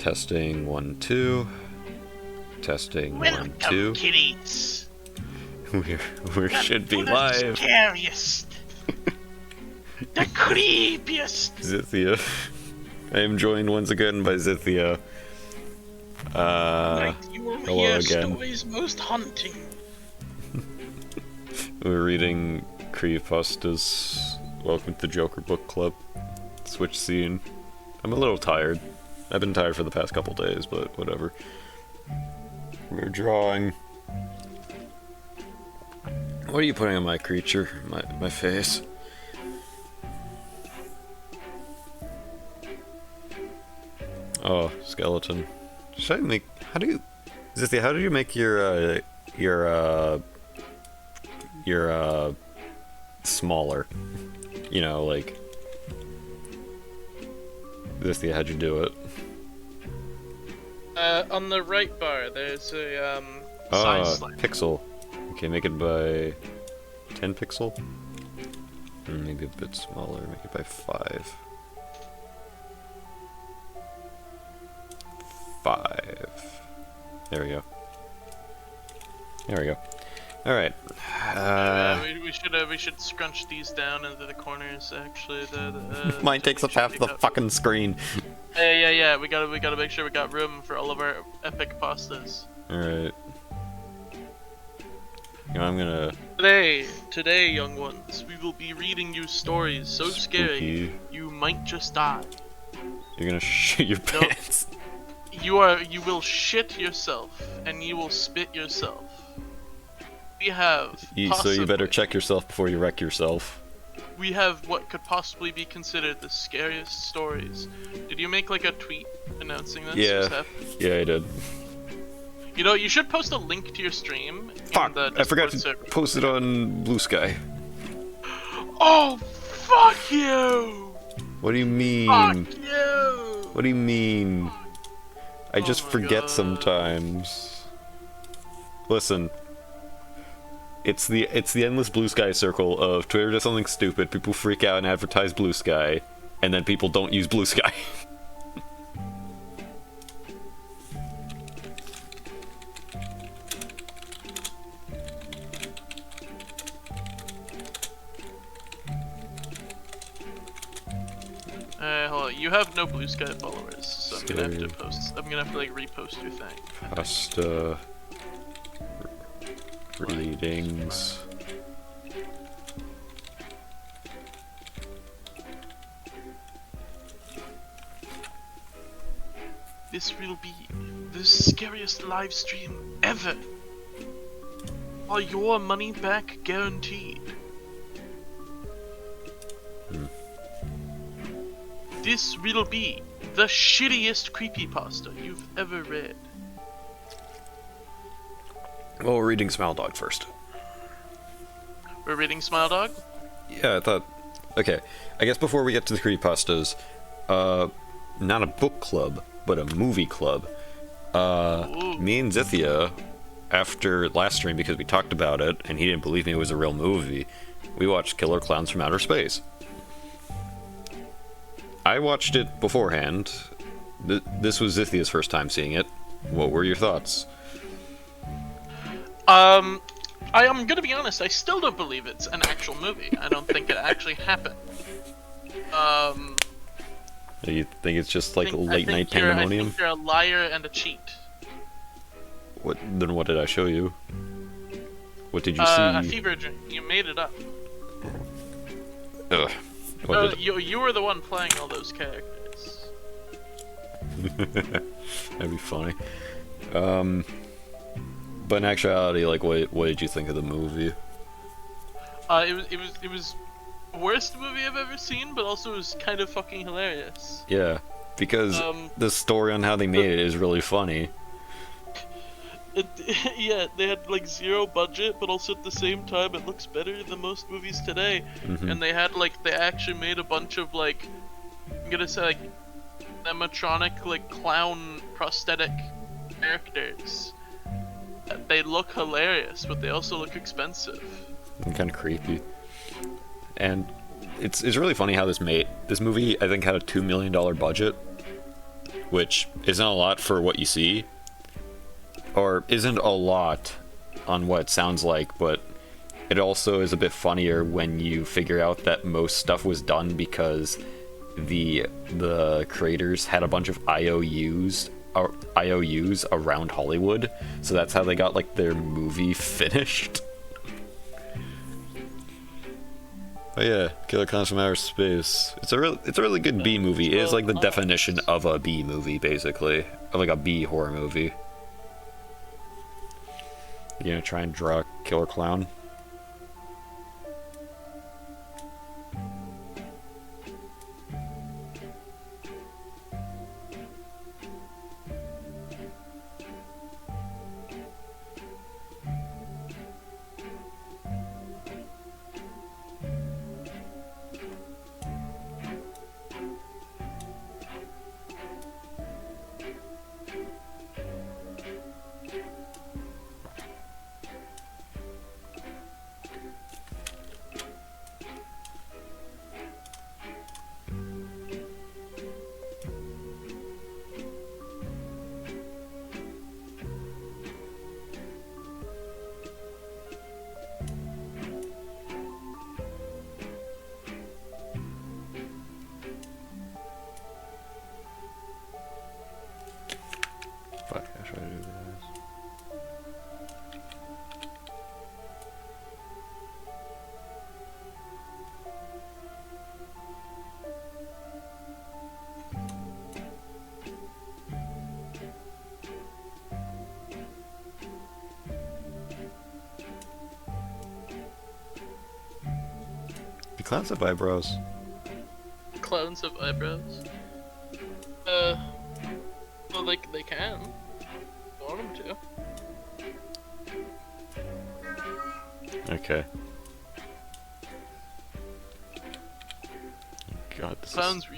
Testing 1, 2. Testing 1, 2. Kitties. We should be live. The scariest. The creepiest. Zythia. I am joined once again by Zythia. You will hello hear again. stories most haunting. We're reading Creepypastas. Welcome to Joker Book Club. Switch scene. I'm a little tired. I've been tired for the past couple days, but whatever. We're drawing. What are you putting on my creature? My face? Oh, skeleton. Should I make? How do you? Zythia, how did you make your smaller? You know, like. Zythia, how'd you do it? On the right bar, there's a size slider. Pixel. Okay, make it by 10 pixel. Maybe a bit smaller. Make it by 5. 5. There we go. There we go. All right. We should scrunch these down into the corners. Actually, Mine takes up half the fucking screen. Yeah. We gotta make sure we got room for all of our epic pastas. All right. You know, I'm gonna. Today, young ones, we will be reading you stories so scary you might just die. You're gonna shit your pants. You will shit yourself and you will spit yourself. We have. So you better check yourself before you wreck yourself. We have what could possibly be considered the scariest stories. Did you make like a tweet announcing this? Yeah, I did. You know, you should post a link to your stream. Fuck! In the I forgot to server. post it on Blue Sky. Oh, fuck you! What do you mean? Fuck you! What do you mean? I just forget God. sometimes. Listen. It's the endless Blue Sky circle of Twitter does something stupid, people freak out and advertise Blue Sky, and then people don't use Blue Sky. Hold on. You have no Blue Sky followers, so I'm gonna have to post. I'm gonna have to like repost your thing. Pasta. Readings. This will be the scariest live stream ever. All your money back guaranteed. This will be the shittiest creepypasta you've ever read. Well, we're reading Smile Dog first. We're reading Smile Dog? Yeah, I thought... Okay, I guess before we get to the creepypastas, not a book club, but a movie club. Me and Zythia, after last stream, because we talked about it, and he didn't believe me it was a real movie, we watched Killer Clowns from Outer Space. I watched it beforehand. This was Zythia's first time seeing it. What were your thoughts? I am gonna be honest, I still don't believe it's an actual movie. I don't think it actually happened. You think it's just like late night I pandemonium? think you're a liar and a cheat. Then what did I show you? What did you see? A fever dream. You made it up. Ugh. You were the one playing all those characters. That'd be funny. But in actuality, like, what did you think of the movie? It was the worst movie I've ever seen, but also it was kind of fucking hilarious. Yeah, because the story on how they made it is really funny. Yeah, they had like zero budget, but also at the same time it looks better than most movies today. And they actually made a bunch of like, I'm gonna say like, animatronic like clown prosthetic characters. They look hilarious, but they also look expensive. And kind of creepy. And it's really funny how this movie I think had a $2 million budget. which isn't a lot for what you see, or isn't a lot on what it sounds like, but it also is a bit funnier when you figure out that most stuff was done because the creators had a bunch of IOUs around Hollywood, so that's how they got like their movie finished. Oh yeah, Killer Clowns from Outer Space. It's a really good B movie. It is like the definition of a B movie, basically, of like a B horror movie. You gonna try and draw a killer clown? Fuck, I try to do this. The clowns have eyebrows. Clowns have eyebrows. Well, they can. I want them to. Okay. God,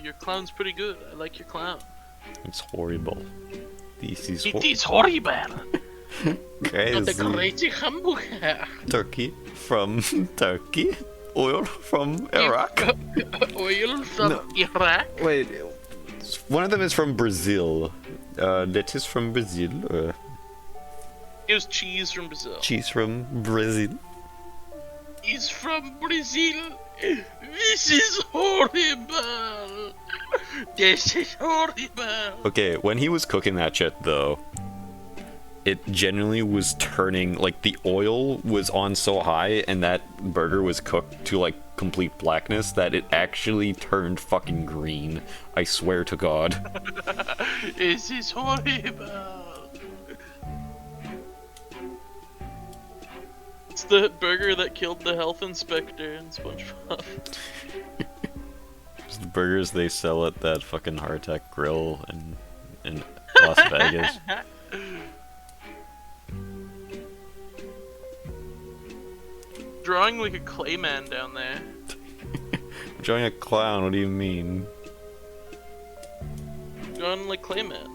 Your clown's pretty good. I like your clown. It's horrible. This is It is horrible. crazy. Not a crazy hamburger. Turkey from Turkey. Oil from Iraq. Oil from Iraq. Wait, one of them is from Brazil. That is from Brazil. Here's cheese from Brazil. Cheese from Brazil. He's from Brazil. This is horrible. This is horrible. Okay, when he was cooking that shit, though, it genuinely was turning, like, the oil was on so high and that burger was cooked to, like, complete blackness that it actually turned fucking green. I swear to God. This is horrible. It's the burger that killed the health inspector in SpongeBob. It's the burgers they sell at that fucking Heart Attack Grill in Las Vegas. Drawing like a clayman down there. Drawing a clown, what do you mean? Drawing like clayman.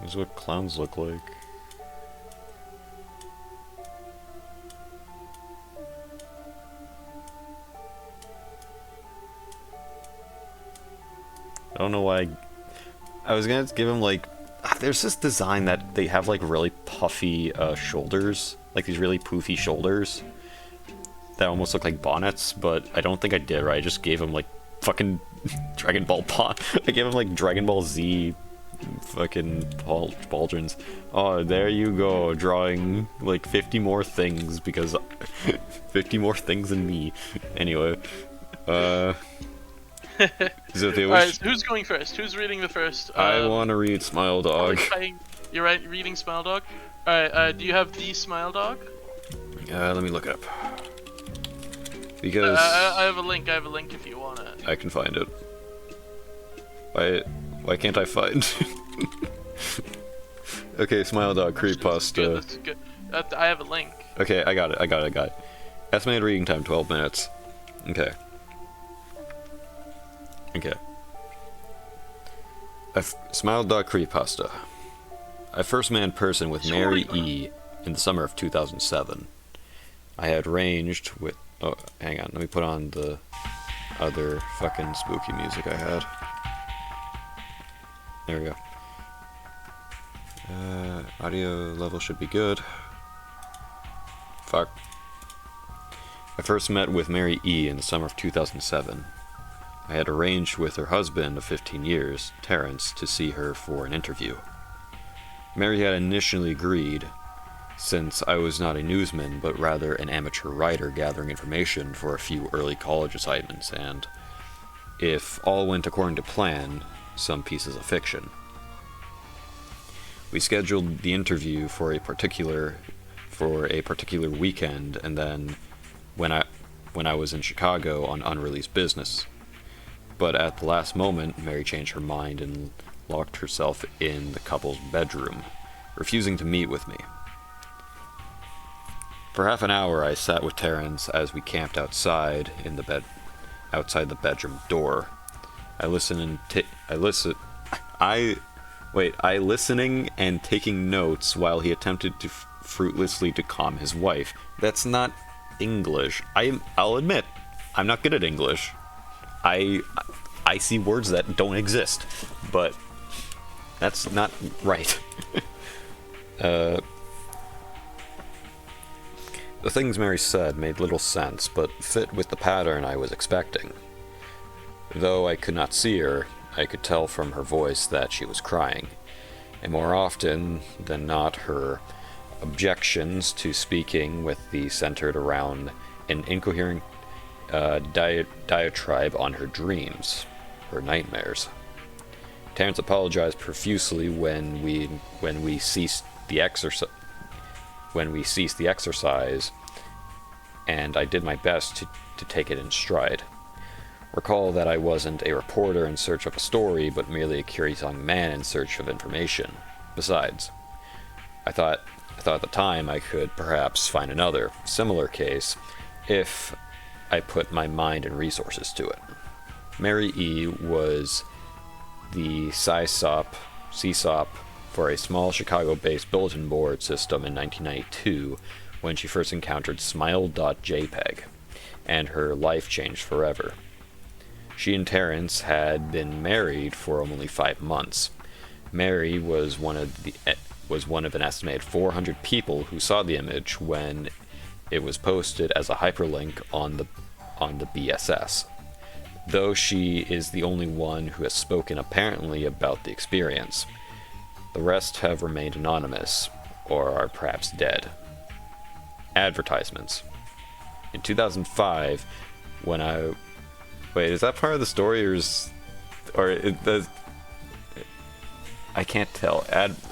This is what clowns look like. I don't know why. I was gonna give him like. There's this design that they have like really puffy shoulders, like these really poofy shoulders that almost look like bonnets, but I don't think I did right. I just gave him like fucking Dragon Ball I gave him like Dragon Ball Z fucking pauldrons. Oh, there you go, drawing like 50 more things because 50 more things than me. Anyway, Alright, so who's going first? Who's reading the first? I want to read Smile Dog. You're right, reading Smile Dog? Alright, do you have the Smile Dog? Let me look it up. Because... I have a link if you want it. I can find it. Why can't I find Okay, Smile Dog, Creepypasta. That's good. I have a link. Okay, I got it. Estimated reading time, 12 minutes. Okay. Smile Dog Creepypasta. I first met in person with Mary E. in the summer of 2007. I had arranged with... Oh, hang on. Let me put on the other fucking spooky music I had. There we go. Audio level should be good. Fuck. I first met with Mary E. in the summer of 2007. I had arranged with her husband of 15 years, Terrence, to see her for an interview. Mary had initially agreed, since I was not a newsman, but rather an amateur writer gathering information for a few early college assignments, and, if all went according to plan, some pieces of fiction. We scheduled the interview for a particular weekend, and then when I was in Chicago on unreleased business. But at the last moment, Mary changed her mind and locked herself in the couple's bedroom, refusing to meet with me. For half an hour, I sat with Terrence as we camped outside outside the bedroom door. I listening and taking notes while he attempted to fruitlessly to calm his wife. That's not English. I'll admit, I'm not good at English. I see words that don't exist, but that's not right. The things Mary said made little sense, but fit with the pattern I was expecting. Though I could not see her, I could tell from her voice that she was crying, and more often than not, her objections to speaking with the centered around an incoherent diatribe on her dreams, her nightmares. Terrence apologized profusely when we ceased the exercise, and I did my best to take it in stride. Recall that I wasn't a reporter in search of a story, but merely a curious young man in search of information. Besides, I thought at the time I could perhaps find another, similar case, if I put my mind and resources to it. Mary E. was the CSOP for a small Chicago-based bulletin board system in 1992 when she first encountered smile.jpg, and her life changed forever. She and Terrence had been married for only 5 months. Mary was one of an estimated 400 people who saw the image when it was posted as a hyperlink on the BSS. Though she is the only one who has spoken apparently about the experience. The rest have remained anonymous, or are perhaps dead. Advertisements. In 2005, when I... Wait, is that part of the story, I can't tell.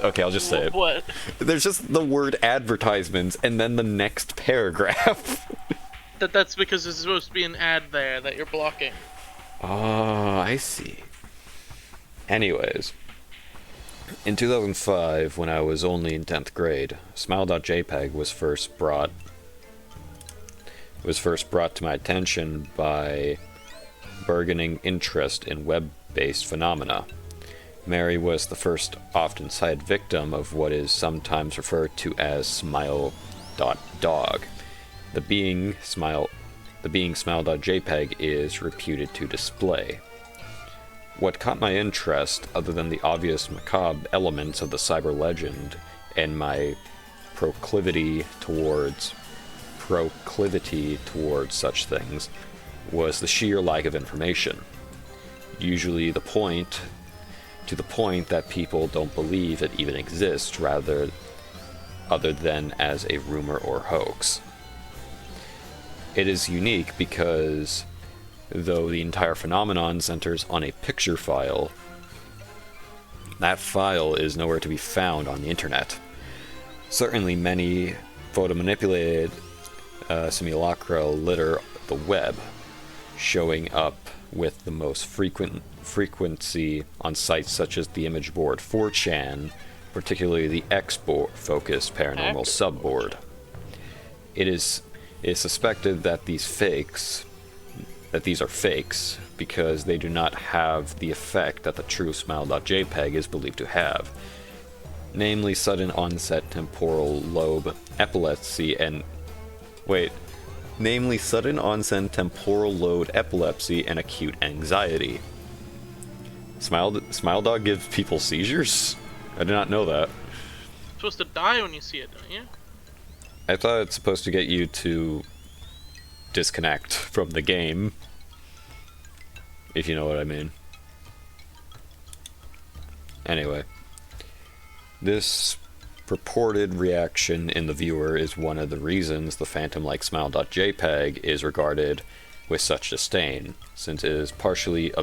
Okay, I'll just say it. What? There's just the word advertisements, and then the next paragraph. That's because there's supposed to be an ad there that you're blocking. Oh, I see. Anyways, in 2005, when I was only in 10th grade, smile.jpg was first brought to my attention by burgeoning interest in web-based phenomena. Mary was the first often cited victim of what is sometimes referred to as smile.dog. The being smile.jpg is reputed to display. What caught my interest, other than the obvious macabre elements of the cyber legend and my proclivity towards such things, was the sheer lack of information. Usually to the point that people don't believe it even exists, other than as a rumor or hoax. It is unique because, though the entire phenomenon centers on a picture file, that file is nowhere to be found on the internet. Certainly many photo-manipulated simulacra litter the web, showing up with the most frequency on sites such as the image board 4chan, particularly the X-focused paranormal subboard. It is suspected that these are fakes because they do not have the effect that the true smile.jpg is believed to have, namely sudden onset temporal lobe epilepsy and... Wait, namely sudden onset temporal lobe epilepsy and acute anxiety. Smile Dog gives people seizures? I did not know that. You're supposed to die when you see it, don't you? I thought it's supposed to get you to disconnect from the game, if you know what I mean. Anyway, this purported reaction in the viewer is one of the reasons the phantom-like smile.jpg is regarded with such disdain, since it is partially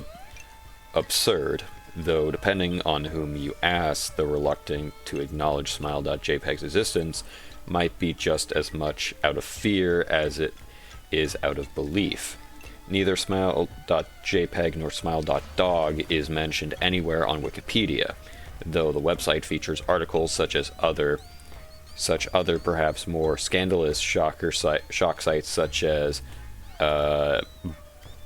absurd, though depending on whom you ask, the reluctant to acknowledge smile.jpg's existence might be just as much out of fear as it is out of belief. Neither smile.jpg nor smile.dog is mentioned anywhere on Wikipedia, though the website features articles such other perhaps more scandalous shock sites such as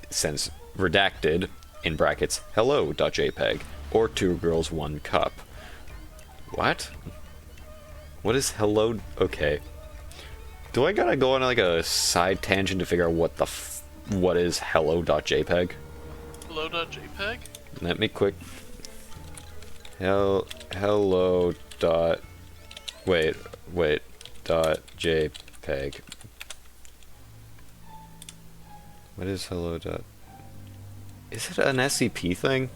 since redacted in brackets hello.jpg or Two Girls One Cup. What? What is hello? Okay. Do I gotta go on like a side tangent to figure out what is hello.jpg? Hello.jpg? Let me quick. Hello dot. Wait. Dot jpg. What is hello dot? Is it an SCP thing?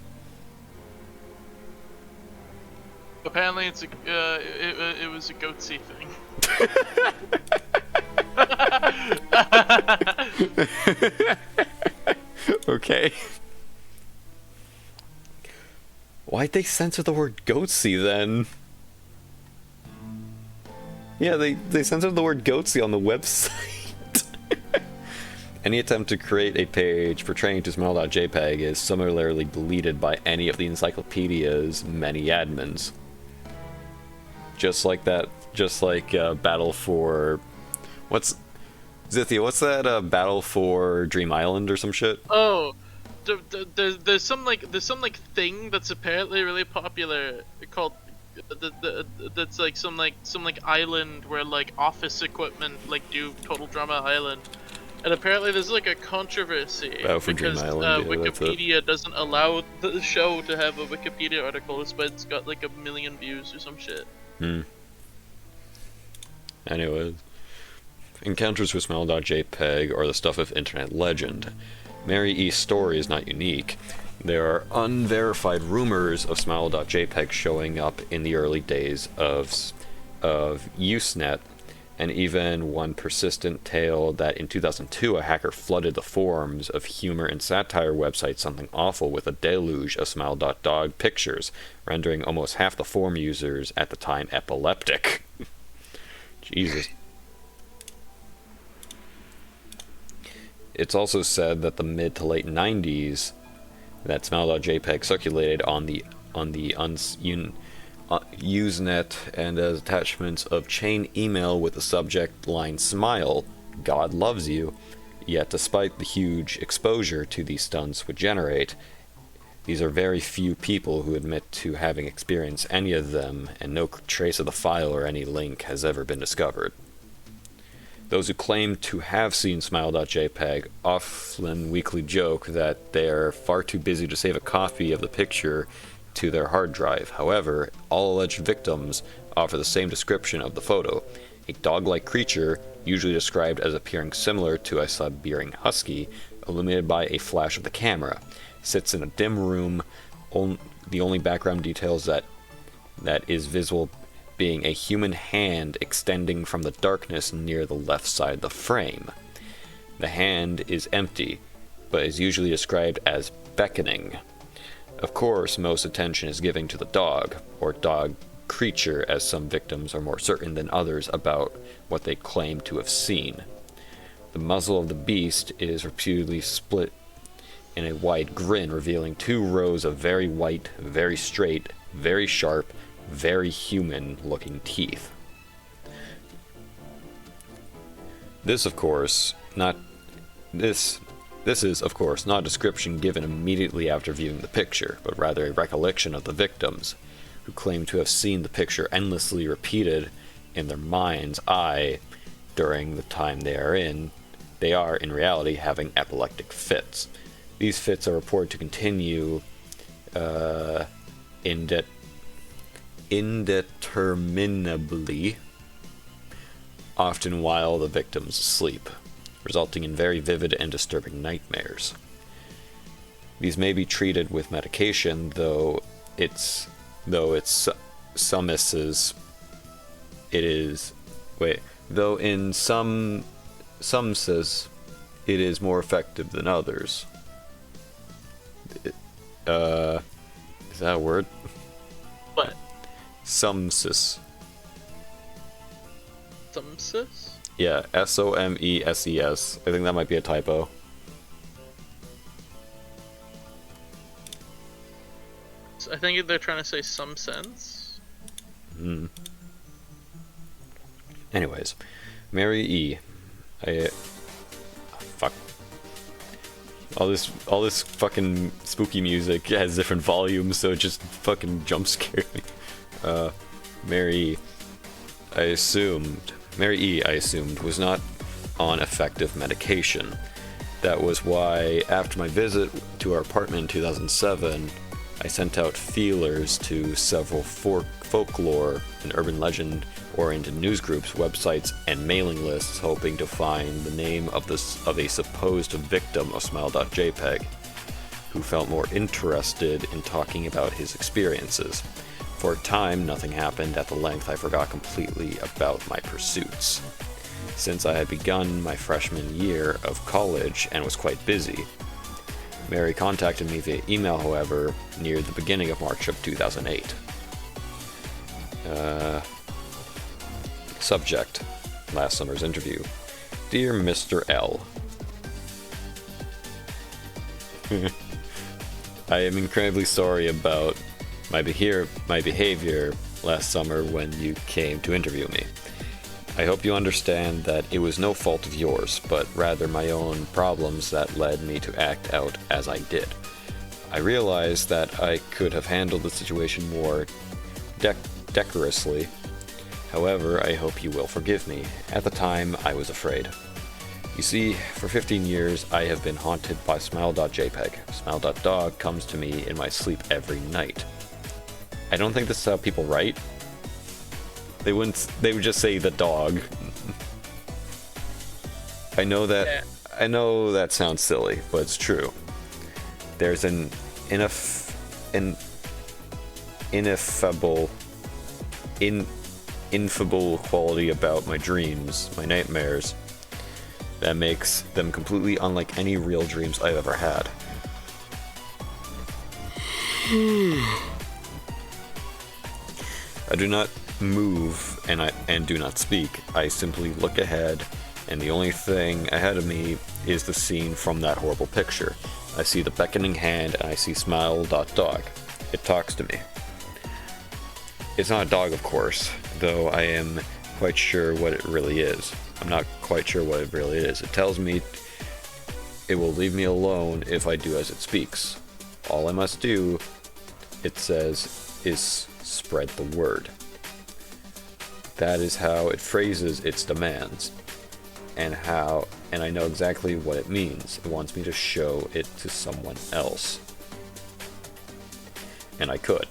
Apparently, it was a goatsy thing. Okay. Why'd they censor the word goatsy then? Yeah, they censored the word goatsy on the website. Any attempt to create a page portraying to smile.jpg is similarly deleted by any of the encyclopedia's many admins. Just like Battle for... Zythia, what's that, Battle for Dream Island or some shit? Oh, there's some thing that's apparently really popular called that's like some island where like office equipment do Total Drama Island, and apparently there's like a controversy for Dream because Island, yeah, Wikipedia doesn't allow the show to have a Wikipedia article despite it's got like 1 million views or some shit. Anyways, encounters with smile.jpg are the stuff of internet legend. Mary E's story is not unique. There are unverified rumors of smile.jpg showing up in the early days of Usenet, and even one persistent tale that in 2002 a hacker flooded the forums of humor and satire website Something Awful with a deluge of smile.dog pictures, rendering almost half the forum users at the time epileptic. Jesus. It's also said that the mid to late 90s that smile.jpg circulated on the Usenet and as attachments of chain email with the subject line "Smile, God loves you." Yet despite the huge exposure to these stunts would generate, these are very few people who admit to having experienced any of them, and no trace of the file or any link has ever been discovered. Those who claim to have seen smile.jpg often weakly joke that they're far too busy to save a copy of the picture to their hard drive. However, all alleged victims offer the same description of the photo: a dog-like creature, usually described as appearing similar to a Siberian husky, illuminated by a flash of the camera, sits in a dim room, the only background details that is visible being a human hand extending from the darkness near the left side of the frame. The hand is empty, but is usually described as beckoning. Of course, most attention is given to the dog, or dog creature, as some victims are more certain than others about what they claim to have seen. The muzzle of the beast is reputedly split in a wide grin, revealing 2 rows of very white, very straight, very sharp, very human-looking teeth. This is, of course, not a description given immediately after viewing the picture, but rather a recollection of the victims, who claim to have seen the picture endlessly repeated in their mind's eye during the time they are in, they are, in reality, having epileptic fits. These fits are reported to continue indeterminably, often while the victim's asleep, resulting in very vivid and disturbing nightmares. These may be treated with medication, though in some instances it is more effective than others. Is that a word? What? Sumsis. Sumsis? Yeah, SOMESES. I think that might be a typo. I think they're trying to say some sense. Anyways, Mary E. Fuck. All this fucking spooky music has different volumes, so it just fucking jump scared me. Mary E, I assumed, was not on effective medication. That was why, after my visit to our apartment in 2007, I sent out feelers to several folklore and urban legend-oriented news groups, websites, and mailing lists, hoping to find the name of a supposed victim of smile.jpg, who felt more interested in talking about his experiences. For a time, nothing happened. At the length, I forgot completely about my pursuits. Since I had begun my freshman year of college and was quite busy, Mary contacted me via email, however, near the beginning of March of 2008. Subject: last summer's interview. Dear Mr. L. I am incredibly sorry about my behavior last summer when you came to interview me. I hope you understand that it was no fault of yours, but rather my own problems that led me to act out as I did. I realize that I could have handled the situation more decorously. However, I hope you will forgive me. At the time, I was afraid. You see, for 15 years, I have been haunted by smile.jpg. Smile.dog comes to me in my sleep every night. I don't think this is how people write. They would just say the dog. I know that sounds silly, but it's true. There's an ineffable quality about my dreams, my nightmares, that makes them completely unlike any real dreams I've ever had. I do not move and do not speak. I simply look ahead, and the only thing ahead of me is the scene from that horrible picture. I see the beckoning hand, and I see smile.dog. It talks to me. It's not a dog, of course, though I am quite sure what it really is. I'm not quite sure what it really is. It tells me it will leave me alone if I do as it speaks. All I must do, it says, is spread the word. That is how it phrases its demands, and I know exactly what it means. It wants me to show it to someone else. And I could.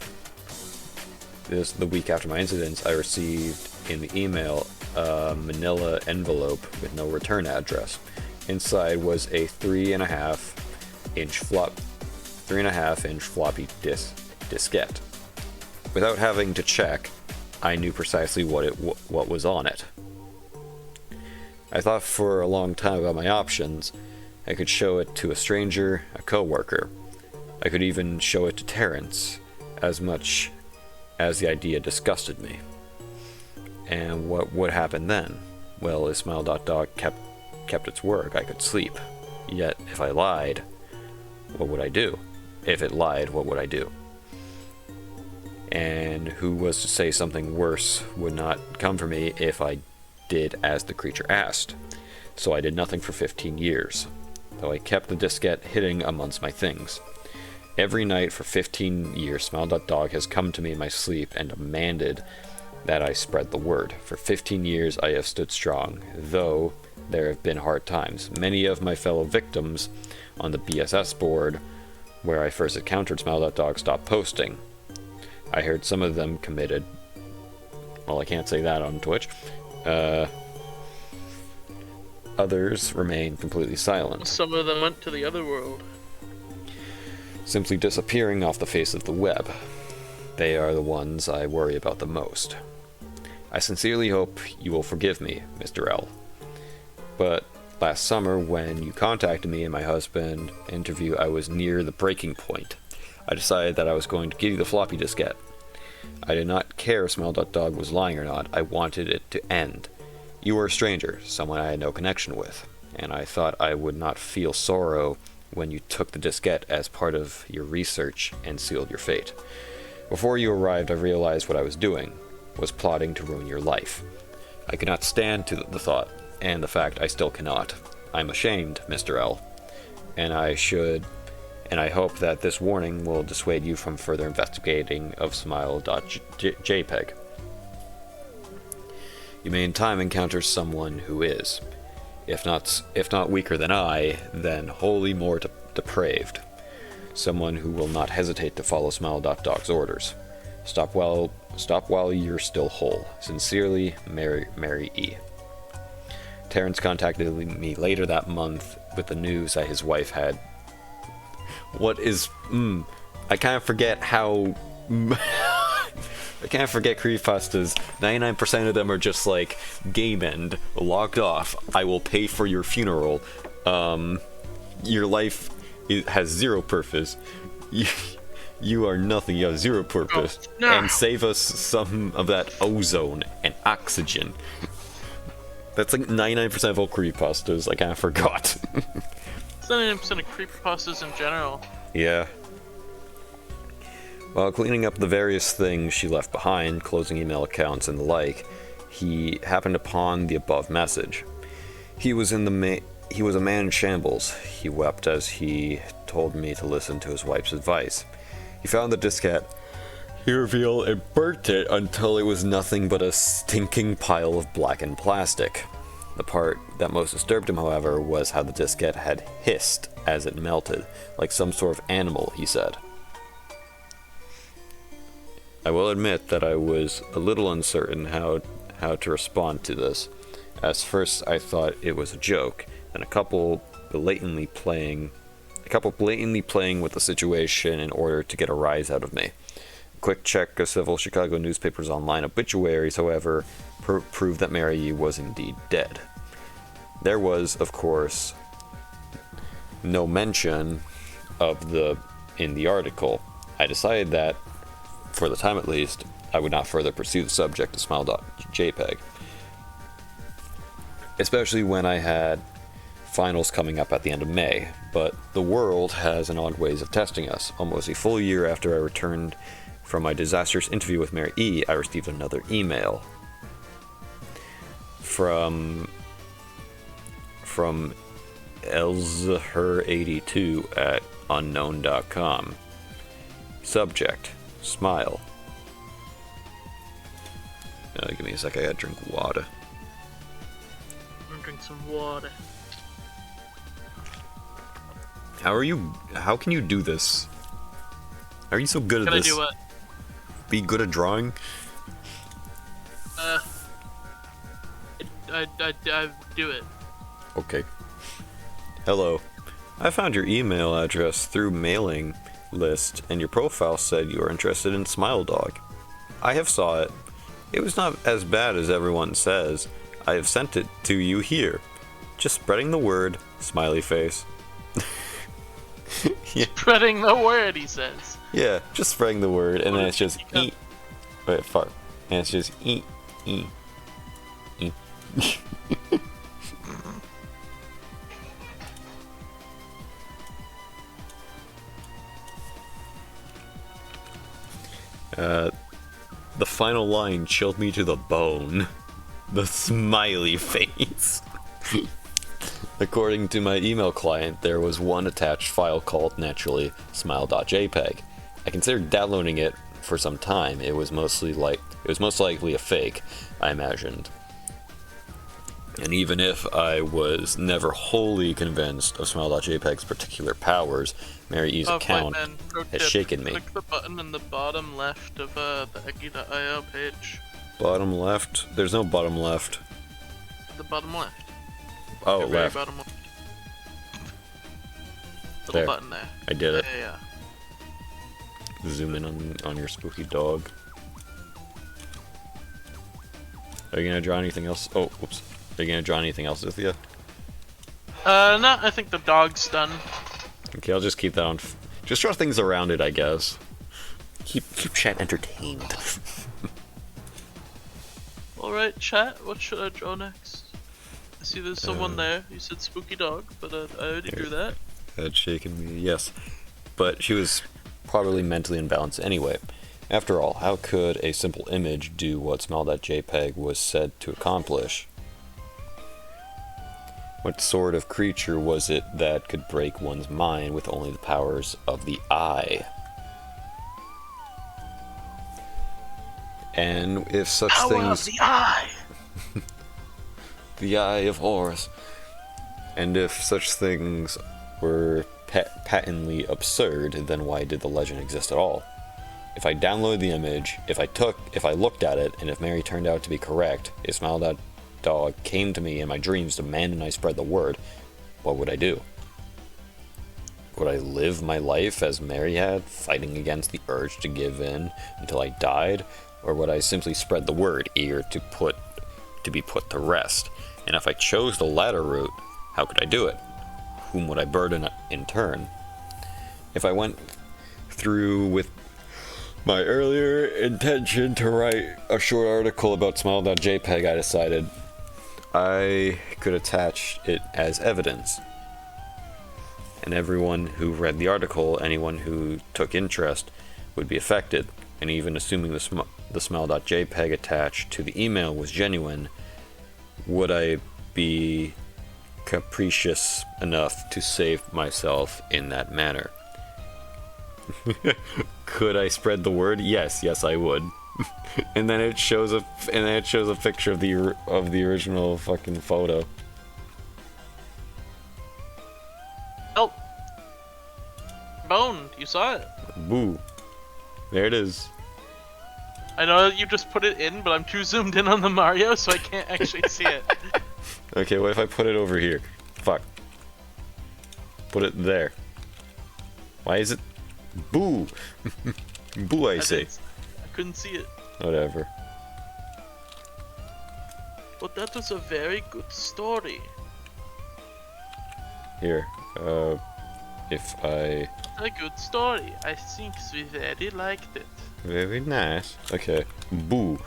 The week after my incidents, I received in the email a manila envelope with no return address. Inside was a 3.5-inch floppy diskette. Without having to check, I knew precisely what was on it. I thought for a long time about my options. I could show it to a stranger, a coworker. I could even show it to Terrence, as much as the idea disgusted me. And what would happen then? Well, if smile.dog kept its word, I could sleep. Yet, if I lied, what would I do? If it lied, what would I do? And who was to say something worse would not come for me if I did as the creature asked? So I did nothing for 15 years, though I kept the diskette hidden amongst my things. Every night for 15 years, smile.dog has come to me in my sleep and demanded that I spread the word. For 15 years I have stood strong, though There have been hard times. Many of my fellow victims on the BSS board, where I first encountered smile.dog, stopped posting. I heard some of them committed. Well, I can't say that on Twitch. Others remain completely silent. Some of them went to the other world. Simply disappearing off the face of the web. They are the ones I worry about the most. I sincerely hope you will forgive me, Mr. L. But last summer, when you contacted me and my husband interview, I was near the breaking point. I decided that I was going to give you the floppy diskette. I did not care if smile.dog was lying or not. I wanted it to end. You were a stranger, someone I had no connection with, and I thought I would not feel sorrow when you took the diskette as part of your research and sealed your fate. Before you arrived, I realized what I was doing, was plotting to ruin your life. I could not stand to the thought, and the fact I still cannot. I'm ashamed, Mr. L, and I hope that this warning will dissuade you from further investigating of smile.jpg. You may in time encounter someone who is, if not weaker than I, then wholly more depraved. Someone who will not hesitate to follow smile.dog's orders. Stop while you're still whole. Sincerely, Mary E. Terrence contacted me later that month with the news that his wife had... I can't forget how... I can't forget creepypastas. 99% of them are just like, game end, logged off, I will pay for your funeral, your life has zero purpose, you are nothing, you have zero purpose, and save us some of that ozone and oxygen. That's like 99% of all creepypastas, I kinda forgot. It's 99% of creepypastas in general. Yeah. While cleaning up the various things she left behind, closing email accounts and the like, he happened upon the above message. He was a man in shambles. He wept as he told me to listen to his wife's advice. He found the diskette. He revealed and burnt it until it was nothing but a stinking pile of blackened plastic. The part that most disturbed him, however, was how the diskette had hissed as it melted, like some sort of animal, he said. I will admit that I was a little uncertain how to respond to this. At first I thought it was a joke, and a couple blatantly playing with the situation in order to get a rise out of me. A quick check of several Chicago newspapers' online obituaries, however, proved that Mary E. was indeed dead. There was, of course, no mention of in the article. I decided that, for the time at least, I would not further pursue the subject of smile.jpg. Especially when I had finals coming up at the end of May, but the world has an odd ways of testing us. Almost a full year after I returned from my disastrous interview with Mary E., I received another email from elzher82 at unknown.com. Subject: smile. Give me a sec, I gotta drink water. I'm gonna drink some water. How can you do this? How are you so good at this? Can I do what? Be good at drawing? I do it. Okay. Hello. I found your email address through mailing list, and your profile said you are interested in Smile Dog. I have saw it. It was not as bad as everyone says. I have sent it to you here. Just spreading the word, smiley face. Yeah. Spreading the word, he says. Yeah, just spreading the word, and then it's just eat. Wait, fuck. And it's just eat. The final line chilled me to the bone. The smiley face. According to my email client, there was one attached file called, naturally, smile.jpg. I considered downloading it for some time. It was most likely a fake, I imagined. And even if I was never wholly convinced of smile.jpg's particular powers, Mary E's account has shaken me. Click the button in the bottom left of the Eggy.io page. Bottom left? There's no bottom left. The bottom left. Oh, Your left. very bottom left. Little There. button there. I did it. Yeah. Zoom in on your spooky dog. Are you gonna draw anything else? Oh, whoops. Are you gonna draw anything else, Zythia? No, I think the dog's done. Okay, I'll just keep that on. Just draw things around it, I guess. Keep chat entertained. Alright, chat, what should I draw next? I see there's someone there. You said spooky dog, but I already drew that. Head shaking me, yes. But she was probably mentally imbalanced anyway. After all, how could a simple image do what smile.jpg was said to accomplish? What sort of creature was it that could break one's mind with only the powers of the eye? And if such Power things... of the eye! The eye of Horus. And if such things were patently absurd, then why did the legend exist at all? If I downloaded the image, if I looked at it, and if Mary turned out to be correct, if smile.dog came to me in my dreams demanding I spread the word, what would I do? Would I live my life as Mary had, fighting against the urge to give in until I died? Or would I simply spread the word, eager to be put to rest? And if I chose the latter route, how could I do it? Whom would I burden in turn? If I went through with my earlier intention to write a short article about smile.jpg, I decided I could attach it as evidence. And everyone who read the article, anyone who took interest, would be affected. And even assuming the smile.jpg attached to the email was genuine, would I be capricious enough to save myself in that manner? Could I spread the word? Yes, I would. And then it shows a picture of the original fucking photo. Oh, Bone, you saw it. Boo. There it is. I know you just put it in, but I'm too zoomed in on the Mario, so I can't actually see it. Okay, what if I put it over here? Fuck. Put it there. Why is it? Boo! Boo, I say. I couldn't see it. Whatever. But that was a very good story. Here, if I... A good story. I think we very liked it. Very nice. Okay. Boo.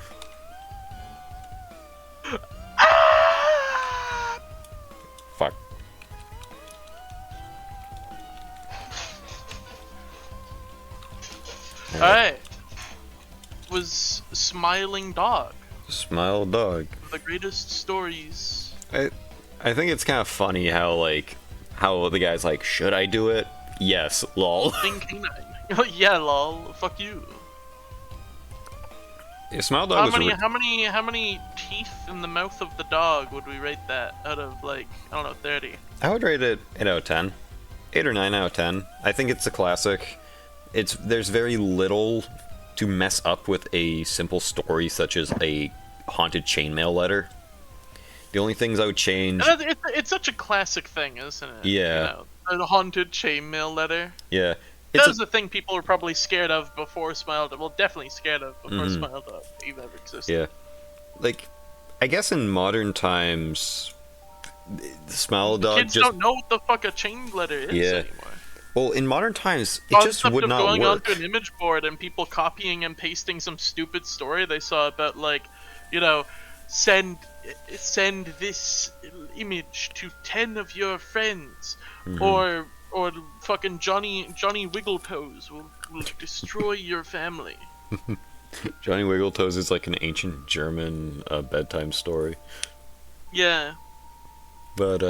Fuck. Alright. Was Smiling Dog. Smile dog. The greatest stories. I think it's kind of funny how the guy's like, should I do it? Yes, lol. Thinking yeah, lol. Fuck you. Yeah, Smile dog was How many teeth in the mouth of the dog would we rate that out of, like, I don't know, 30? I would rate it 8 out of 10. 8 or 9 out of 10. I think it's a classic. There's very little to mess up with a simple story such as a haunted chainmail letter. The only things I would change... It's such a classic thing, isn't it? Yeah. You know, the haunted chainmail letter. Yeah. That was the thing people were probably scared of before Smile Dog. Well, definitely scared of before Smile Dog even ever existed. Yeah. Like, I guess in modern times, Smile Dog kids don't know what the fuck a chain letter is anymore. Well, in modern times, it just would not going work. onto an image board and people copying and pasting some stupid story they saw about, like, you know, send this image to 10 of your friends, or fucking Johnny Wiggletoes will destroy your family. Johnny Wiggletoes is like an ancient German bedtime story. Yeah. But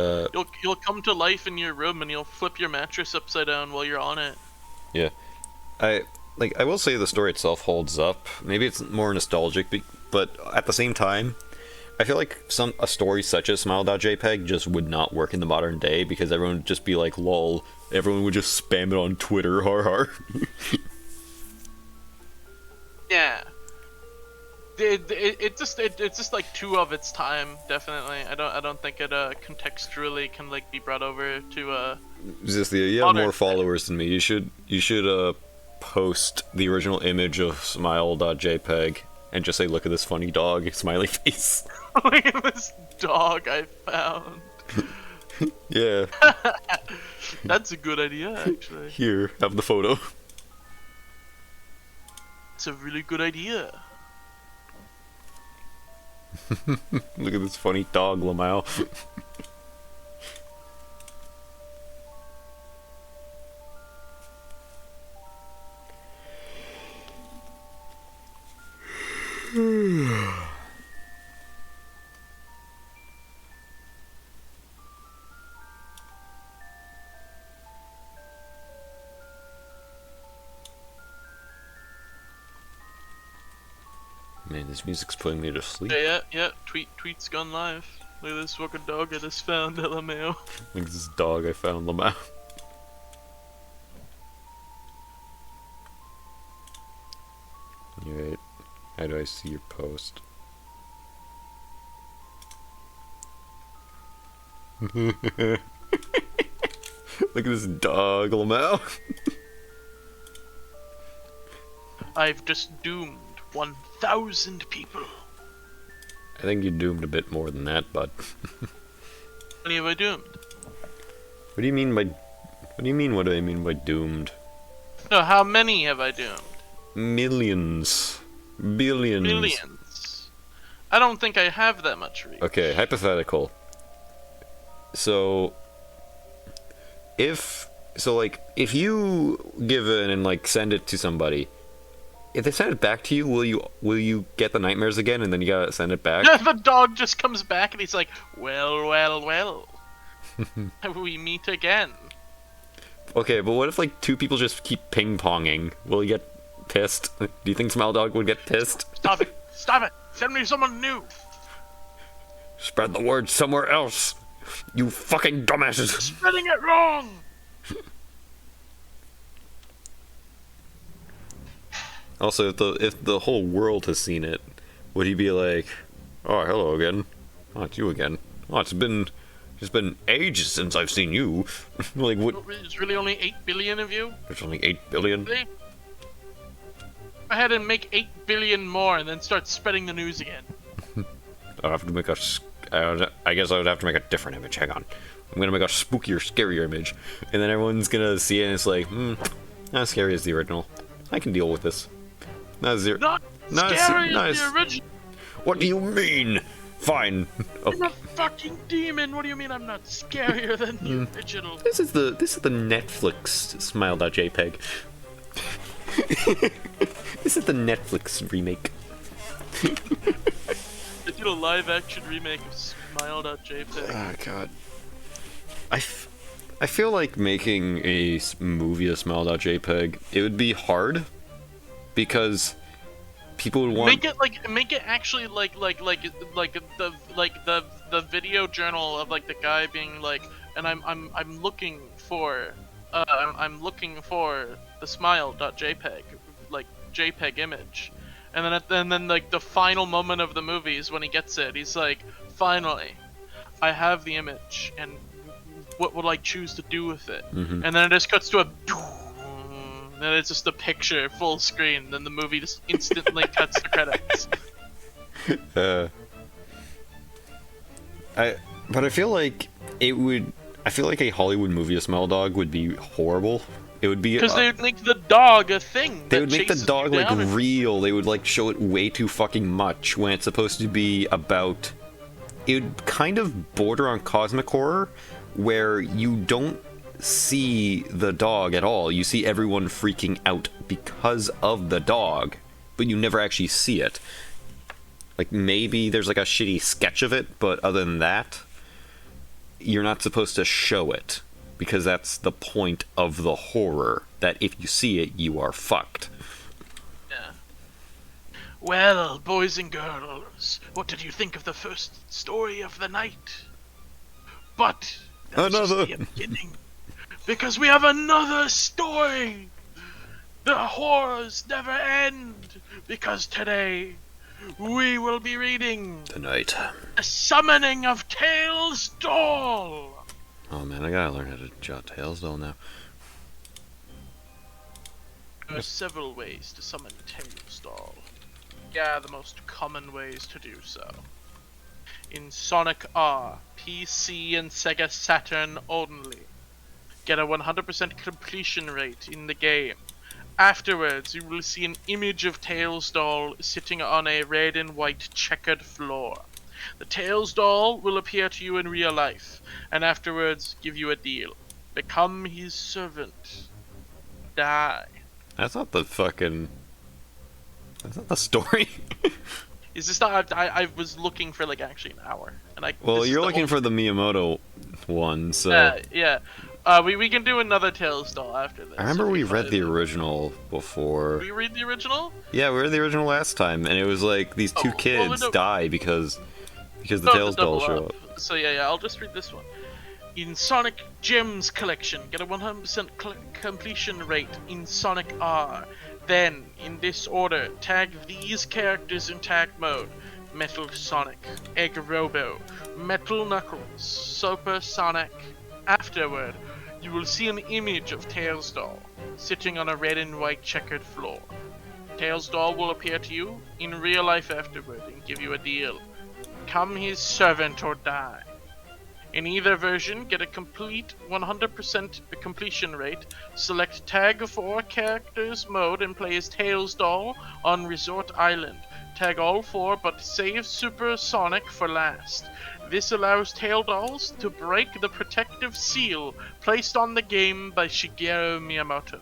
you'll come to life in your room and you'll flip your mattress upside down while you're on it. Yeah. I will say the story itself holds up. Maybe it's more nostalgic, but at the same time, I feel like a story such as smile.jpg just would not work in the modern day because everyone would just be like, lol. Everyone would just spam it on Twitter, har har. Yeah. It's just like too of its time, definitely. I don't think it contextually can like be brought over to Zythia, you have more followers than me. You should post the original image of smile.jpg and just say, look at this funny dog, smiley face. Look at this dog I found. Yeah. That's a good idea, actually. Here, have the photo. It's a really good idea. Look at this funny dog, Lamau. Man, this music's putting me to sleep. Yeah. Tweet's gone live. Look at this fucking dog I just found, LMAO. Look at this dog I found, Lamau. Alright. How do I see your post? Look at this dog, Lamau. I've just doomed 1,000 people. I think you doomed a bit more than that, bud. How many have I doomed? What do you mean by... What do you mean, what do I mean by doomed? No, how many have I doomed? Millions. Billions. Millions. I don't think I have that much reach. Okay, hypothetical. So... If you give it and, like, send it to somebody... If they send it back to you, will you get the nightmares again, and then you gotta send it back? The dog just comes back and he's like, well. We meet again. Okay, but what if like two people just keep ping-ponging? Will you get pissed? Do you think Smile Dog would get pissed? Stop it! Send me someone new. Spread the word somewhere else. You fucking dumbasses. Spreading it wrong. Also, if the whole world has seen it, would he be like, "Oh, hello again. Oh, it's you again. Oh, it's been ages since I've seen you." Like, what? There's really only 8 billion of you. There's only 8 billion. Really? Go ahead and make 8 billion more, and then start spreading the news again. I'll have to make a. I guess I would have to make a different image. Hang on. I'm gonna make a spookier, scarier image, and then everyone's gonna see it, and it's like, not as scary as the original. I can deal with this. Not scary as the original. What do you mean? Fine. Oh. I'm a fucking demon. What do you mean I'm not scarier than the original? This is the Netflix smile.jpg. This is the Netflix remake. They did a live action remake of smile.jpg. Oh god. I feel like making a movie of smile.jpg, it would be hard because people would want make it actually like the video journal of like the guy being like, and I'm looking for the smile.jpg like JPEG image, and then like the final moment of the movie is when he gets it. He's like, finally, I have the image, and what would I choose to do with it? And then it just cuts to a. And it's just a picture, full screen. Then the movie just instantly cuts the credits. But I feel like it would. I feel like a Hollywood movie of Smile Dog would be horrible. It would be because they would make the dog a thing. They would make the dog like real. They would like show it way too fucking much when it's supposed to be about. It would kind of border on cosmic horror, where you don't see the dog at all. You see everyone freaking out because of the dog, but you never actually see it. Like, maybe there's like a shitty sketch of it, but other than that, you're not supposed to show it, because that's the point of the horror, that if you see it, you are fucked. Yeah. Well, boys and girls, what did you think of the first story of the night? But that's just Another. the beginning, because we have another story. The horrors never end, because today we will be reading Tonight. The Summoning of Tails Doll. Oh man, I gotta learn how to jot Tails doll now. There are several ways to summon Tails Doll. Yeah, the most common ways to do so. In Sonic R, PC and Sega Saturn only. Get a 100% completion rate in the game. Afterwards, you will see an image of Tails Doll sitting on a red and white checkered floor. The Tails Doll will appear to you in real life, and afterwards give you a deal. Become his servant. Die. I thought the story. Is this not? I was looking for like actually an hour, and I. Well, this is you're the looking only- for the Miyamoto one, so. Yeah. We can do another Tails Doll after this. I remember if we find read the it. original before. We read the original? Yeah, we read the original last time, and it was like these two Oh, well, kids no. die because the No, Tails the doll double show up. So yeah, I'll just read this one. In Sonic Gems Collection, get a 100% completion rate in Sonic R. Then, in this order, tag these characters in tag mode. Metal Sonic, Egg Robo, Metal Knuckles, Super Sonic. Afterward, you will see an image of Tails Doll, sitting on a red and white checkered floor. Tails Doll will appear to you in real life afterward and give you a deal. Become his servant or die. In either version, get a complete 100% completion rate, select Tag 4 Characters mode and play as Tails Doll on Resort Island. Tag all 4 but save Super Sonic for last. This allows Tail Dolls to break the protective seal placed on the game by Shigeru Miyamoto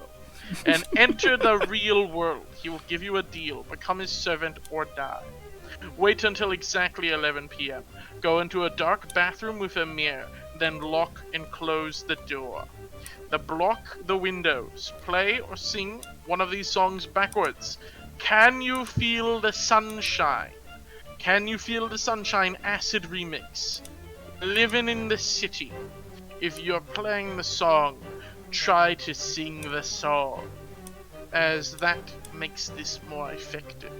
and enter the real world. He will give you a deal, become his servant or die. Wait until exactly 11 p.m. Go into a dark bathroom with a mirror, then lock and close the door. Block the windows. Play or sing one of these songs backwards. Can You Feel the Sunshine? Can You Feel the Sunshine Acid Remix. Living in the City. If you're playing the song, try to sing the song, as that makes this more effective.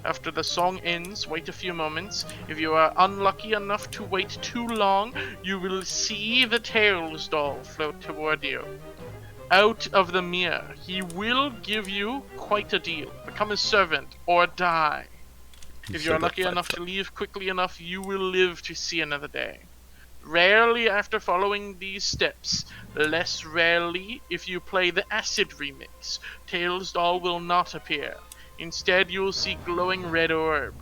After the song ends, wait a few moments. If you are unlucky enough to wait too long, you will see the Tails Doll float toward you. Out of the mirror, he will give you quite a deal. Become his servant or die. If you are lucky enough to leave quickly enough, you will live to see another day. Rarely after following these steps, less rarely if you play the Acid Remix, Tails Doll will not appear. Instead, you will see glowing red orb.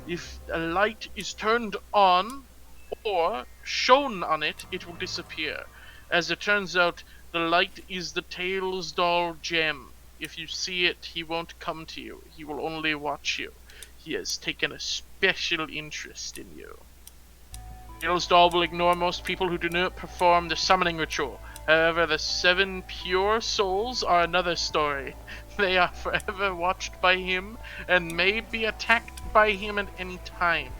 If a light is turned on or shown on it, it will disappear. As it turns out, the light is the Tails Doll gem. If you see it, he won't come to you. He will only watch you. He has taken a special interest in you. Tails Doll will ignore most people who do not perform the summoning ritual. However, the 7 pure souls are another story. They are forever watched by him and may be attacked by him at any time.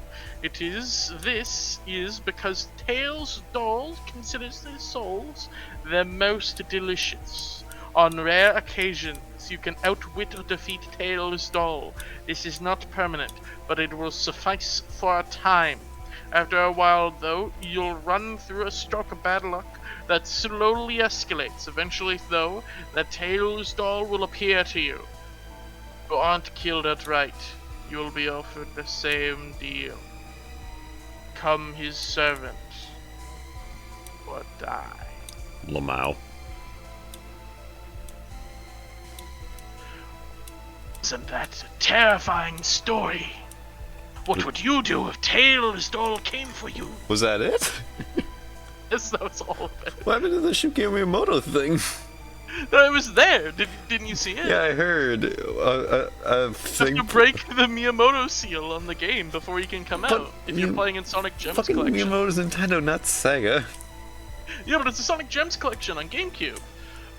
This is because Tails Doll considers his souls the most delicious. On rare occasions, you can outwit or defeat Tails Doll. This is not permanent, but it will suffice for a time. After a while, though, you'll run through a stroke of bad luck that slowly escalates. Eventually, though, the Tails Doll will appear to you. If you aren't killed outright, you will be offered the same deal. Become his servant or die. Lamau. Isn't that a terrifying story? What would you do if Tails Doll came for you? Was that it? Yes, that was all of it. What happened to the Shigeru Miyamoto thing? No, it was there. Didn't you see it? Yeah, I heard. You have Thing. to break the Miyamoto seal on the game before you can come But out. If you're you- playing in Sonic Gems Fucking Collection. Miyamoto's Nintendo, not Sega. Yeah, but it's a Sonic Gems Collection on GameCube.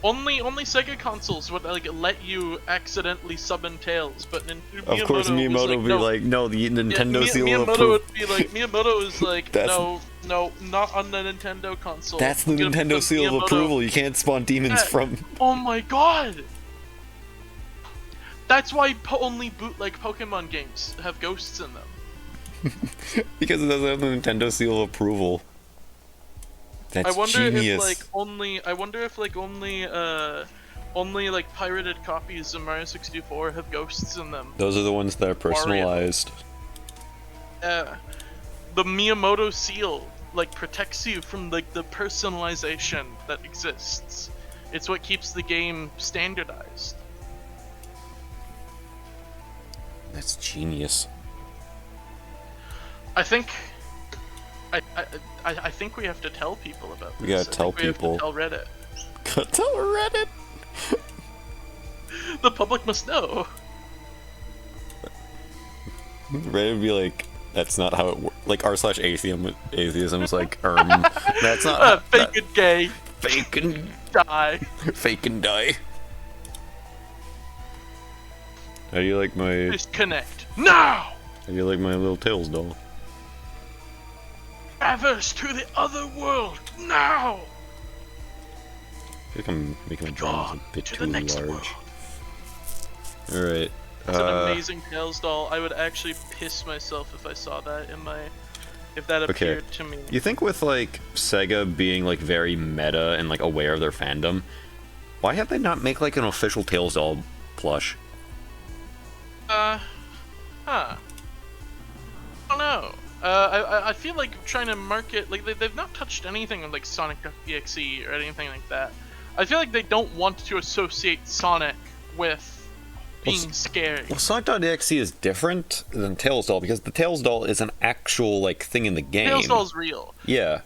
Only Sega consoles would like let you accidentally summon Tails, but Of course, Miyamoto would be like, no, the Nintendo seal of Miyamoto approval. would be like, Miyamoto is like, That's- no, not on the Nintendo console. That's the I'm gonna put Nintendo seal of Miyamoto- approval. You can't spawn demons Yeah. from. Oh my god! That's why only bootleg Pokemon games have ghosts in them. Because it doesn't have the Nintendo seal of approval. That's I wonder genius. only like pirated copies of Mario 64 have ghosts in them. Those are the ones that are personalized. The Miyamoto seal like protects you from like the personalization that exists. It's what keeps the game standardized. That's genius. I think I think we have to tell people about this. We gotta tell We have people. to tell Reddit. Gotta tell Reddit. The public must know. Reddit would be like, that's not how it works. Like r/atheism is like, that's not Fake and gay. fake and Die. fake and die. How do you like my? Disconnect. Now! How do you like my little Tails doll? Traverse to the other world. Now! I think I'm making my drawings a bit To too the next large. world. All right. It's an amazing Tails doll. I would actually piss myself if I saw that in my... If that appeared to me. You think with like Sega being like very meta and like aware of their fandom, why have they not make like an official Tails doll plush? Huh. I don't know. I feel like trying to market, like, they've not touched anything with, like, Sonic.exe or anything like that. I feel like they don't want to associate Sonic with being scary. Well, Sonic.exe is different than Tails doll because the Tails doll is an actual like thing in the game. Tails doll's real. Yeah.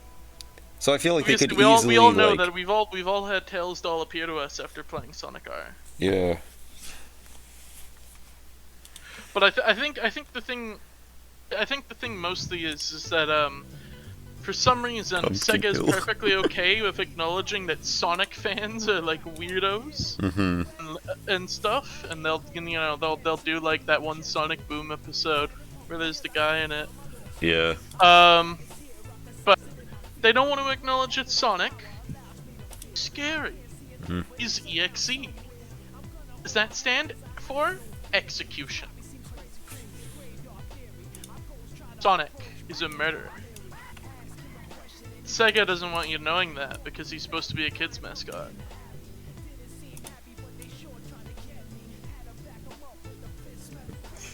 So I feel like they could we easily all know like... that we've all had Tails doll appear to us after playing Sonic R. Yeah. But I think the thing mostly is that for some reason Pumpkin Sega's Hill. perfectly okay with acknowledging that Sonic fans are like weirdos and stuff, and they'll do like that one Sonic Boom episode where there's the guy in it. Yeah. But they don't want to acknowledge it's Sonic. Scary. He's EXE. Does that stand for execution? Sonic is a murderer. Sega doesn't want you knowing that because he's supposed to be a kid's mascot.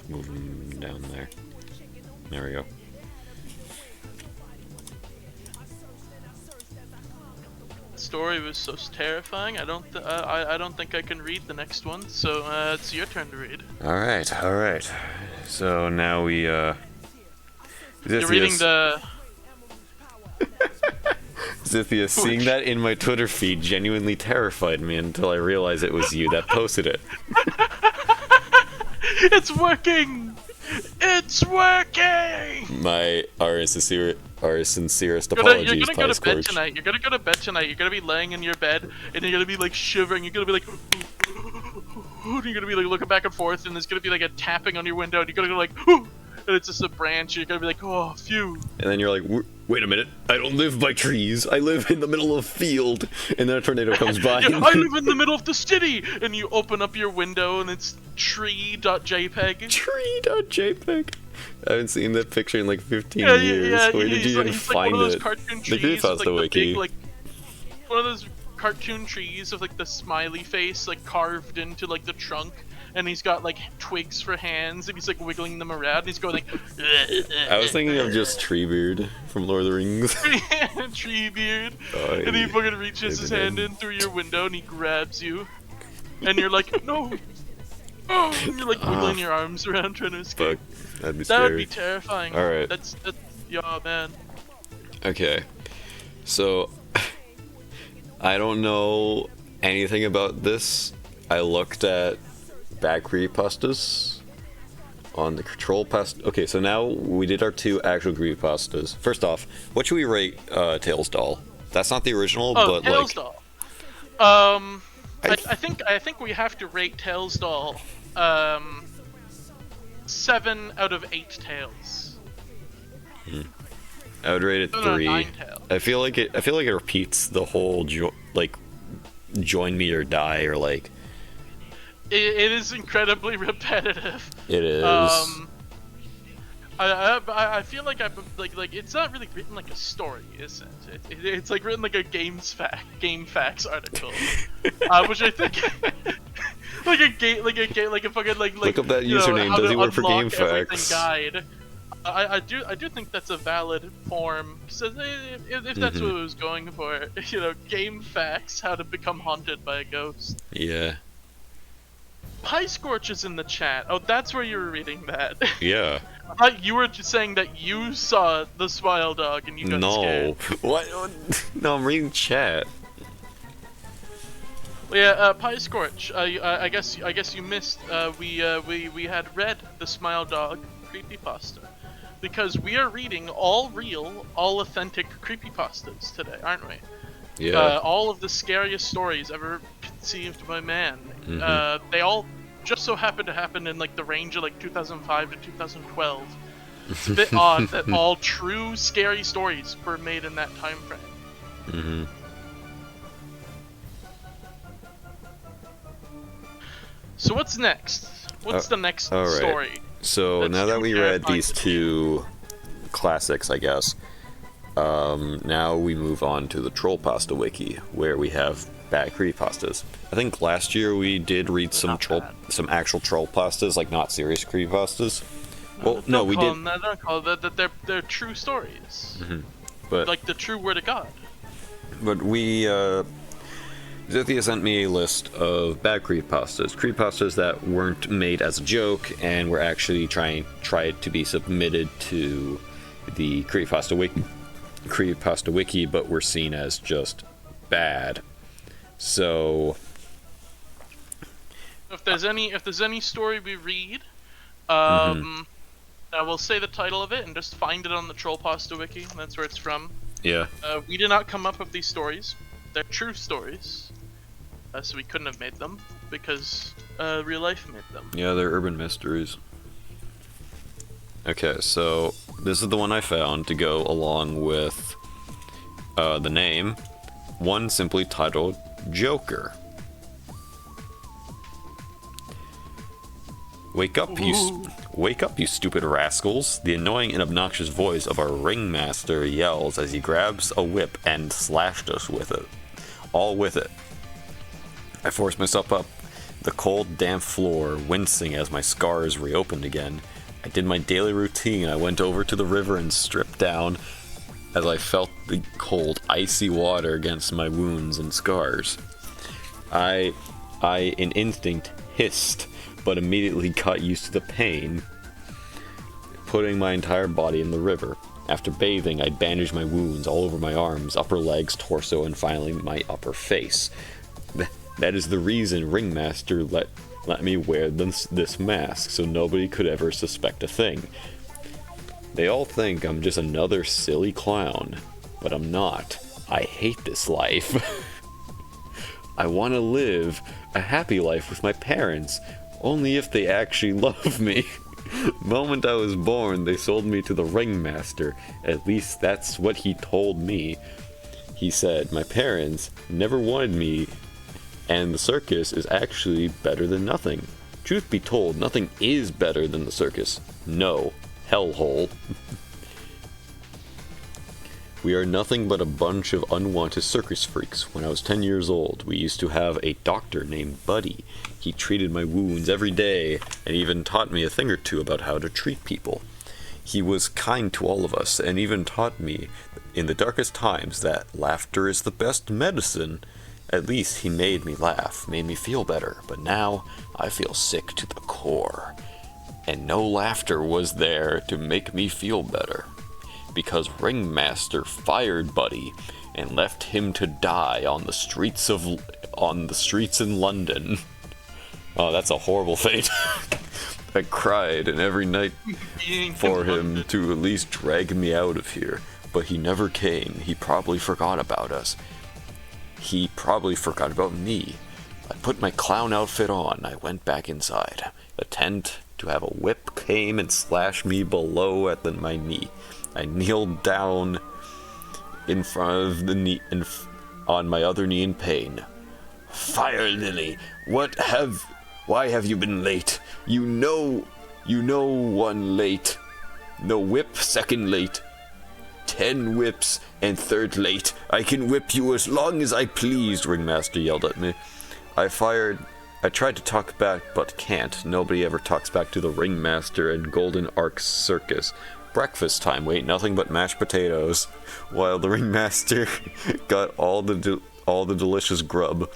Move him down there. There we go. The story was so terrifying. I don't think I can read the next one. So it's your turn to read. All right. So now we You're reading the. Zythia, seeing that in my Twitter feed genuinely terrified me until I realized it was you that posted it. It's working! It's working! My our sincerest You're apologies, gonna go to bed Scorch. tonight. You're gonna go to bed tonight. You're gonna be laying in your bed, and you're gonna be like shivering. You're gonna be like, and you're gonna be like looking back and forth, and there's gonna be like a tapping on your window, and you're gonna go like, and it's just a branch. And you're gonna be like, oh, phew. And then you're like, wait a minute, I don't live by trees. I live in the middle of a field. And then a tornado comes by. Yeah, I live in the middle of the city, and you open up your window, and it's tree.jpg. Tree.jpg. I haven't seen that picture in like 15 Yeah, years. yeah, Where did you even he's find like one of those it? cartoon The trees with, Creepypasta like, wiki. the big, like, one of those cartoon trees with like the smiley face like carved into like the trunk, and he's got like twigs for hands, and he's like wiggling them around, and he's going like. I was thinking of just Treebeard from Lord of the Rings. Treebeard, Oh, and he fucking reaches his hand in through your window, and he grabs you, and you're like, no. Oh, and you're like wiggling your arms around trying to escape. Fuck, that'd be That would scary. be terrifying. Alright. That's yeah, man. Okay, so I don't know anything about this. I looked at bad creepypastas on the control past. Okay, so now we did our 2 actual creepypastas. First off, what should we rate Tails doll? That's not the original, Oh, but Tails like doll. I think we have to rate Tails doll 7 out of 8 tails. I would rate it No, 3. 9 tails. I feel like it repeats the whole join me or die, or like It is incredibly repetitive. it is. I feel like it's not really written like a story, is it? It's like written like a game facts article, which I think like a fucking Look up that username. Does he work for Game Facts? Guide. I do think that's a valid form. So if that's what it was going for, game facts, how to become haunted by a ghost. Yeah. Pie Scorch is in the chat. Oh, that's where you were reading that. Yeah. I thought you were just saying that you saw the smile dog and you got scared. What? No, I'm reading chat. Well, yeah, Pie Scorch. I guess you missed. We had read the smile dog creepypasta because we are reading all real, all authentic creepypastas today, aren't we? Yeah. All of the scariest stories ever conceived by man. They all just so happen to happen in like the range of like 2005 to 2012. It's a bit odd that all true scary stories were made in that time frame. So what's next? What's the next story? So now that we read these two classics, I guess, now we move on to the Trollpasta wiki, where we have bad creepypastas. I think last year we did read some actual Trollpastas, like not serious creepypastas. Well, no, we did. Don't call that they're true stories. But like the true word of God. But we, Zythia sent me a list of bad creepypastas that weren't made as a joke and were actually tried to be submitted to the Creepypasta wiki, but were seen as just bad. So if there's any story we read, I will say the title of it and just find it on the Trollpasta wiki. That's where it's from. Yeah. We did not come up with these stories. They're true stories. So we couldn't have made them because real life made them. Yeah, they're urban mysteries. Okay, so this is the one I found to go along with the name. One simply titled Joker. Wake up, you stupid rascals. The annoying and obnoxious voice of our ringmaster yells as he grabs a whip and slashed us with it. All with it. I forced myself up the cold, damp floor, wincing as my scars reopened again. I did my daily routine. I went over to the river and stripped down as I felt the cold, icy water against my wounds and scars. I in instinct, hissed, but immediately got used to the pain, putting my entire body in the river. After bathing, I bandaged my wounds all over my arms, upper legs, torso, and finally my upper face. That is the reason Ringmaster let me wear this mask, so nobody could ever suspect a thing. They all think I'm just another silly clown, but I'm not. I hate this life. I want to live a happy life with my parents, only if they actually love me. The moment I was born, they sold me to the Ringmaster. At least that's what he told me. He said, my parents never wanted me, and the circus is actually better than nothing. Truth be told, nothing is better than the circus. No, hellhole. We are nothing but a bunch of unwanted circus freaks. When I was 10 years old, we used to have a doctor named Buddy. He treated my wounds every day and even taught me a thing or two about how to treat people. He was kind to all of us and even taught me in the darkest times that laughter is the best medicine. At least he made me laugh, made me feel better, but now I feel sick to the core. And no laughter was there to make me feel better, because Ringmaster fired Buddy and left him to die on the streets in London. Oh, that's a horrible fate. I cried and every night for him to at least drag me out of here, but he never came. He probably forgot about us. He probably forgot about me. I put my clown outfit on. I went back inside. The tent to have a whip came and slashed me below at my knee. I kneeled down in front of the knee, on my other knee in pain. Fire Lily, why have you been late? You know one late. No whip, second late. 10 whips and third late. I can whip you as long as I please, Ringmaster yelled at me. I tried to talk back, but can't. Nobody ever talks back to the Ringmaster and Golden Ark Circus. Breakfast time, wait, nothing but mashed potatoes. While the Ringmaster got all the delicious grub,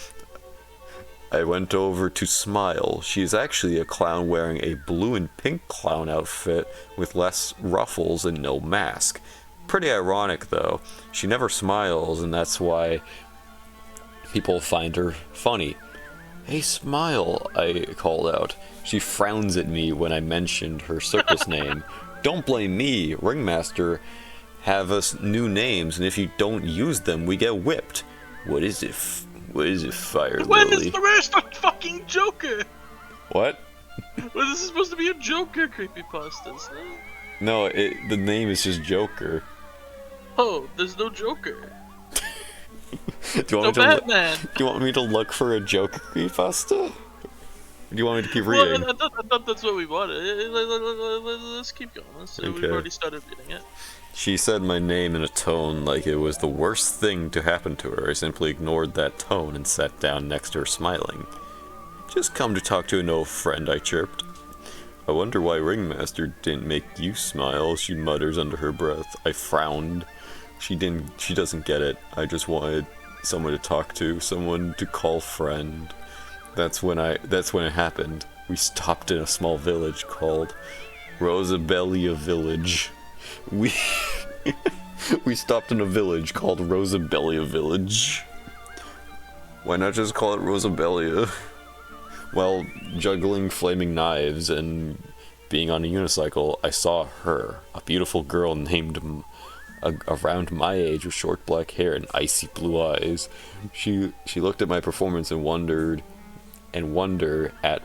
I went over to Smile. She's actually a clown wearing a blue and pink clown outfit with less ruffles and no mask. Pretty ironic, though. She never smiles, and that's why people find her funny. Hey, Smile, I called out. She frowns at me when I mentioned her circus name. Don't blame me. Ringmaster have us new names, and if you don't use them, we get whipped. What is it, Fire When Lily? is the rest of fucking Joker? What? Well, this is supposed to be a Joker creepypasta, isn't it? No, the name is just Joker. Oh, there's no Joker. Do you No want Batman. Do you want me to look for a Joker creepypasta? Do you want me to keep reading? Well, I thought that's what we wanted. Let's keep going. Okay. We've already started reading it. She said my name in a tone like it was the worst thing to happen to her. I simply ignored that tone and sat down next to her smiling. Just come to talk to an old friend, I chirped. I wonder why Ringmaster didn't make you smile, she mutters under her breath. I frowned. She doesn't get it. I just wanted someone to talk to, someone to call friend. That's when it happened. We stopped in a small village called Rosabellia Village. We stopped in a village called Rosabellia Village. Why not just call it Rosabellia? While juggling flaming knives and being on a unicycle, I saw her, a beautiful girl named around my age with short black hair and icy blue eyes. She looked at my performance and wondered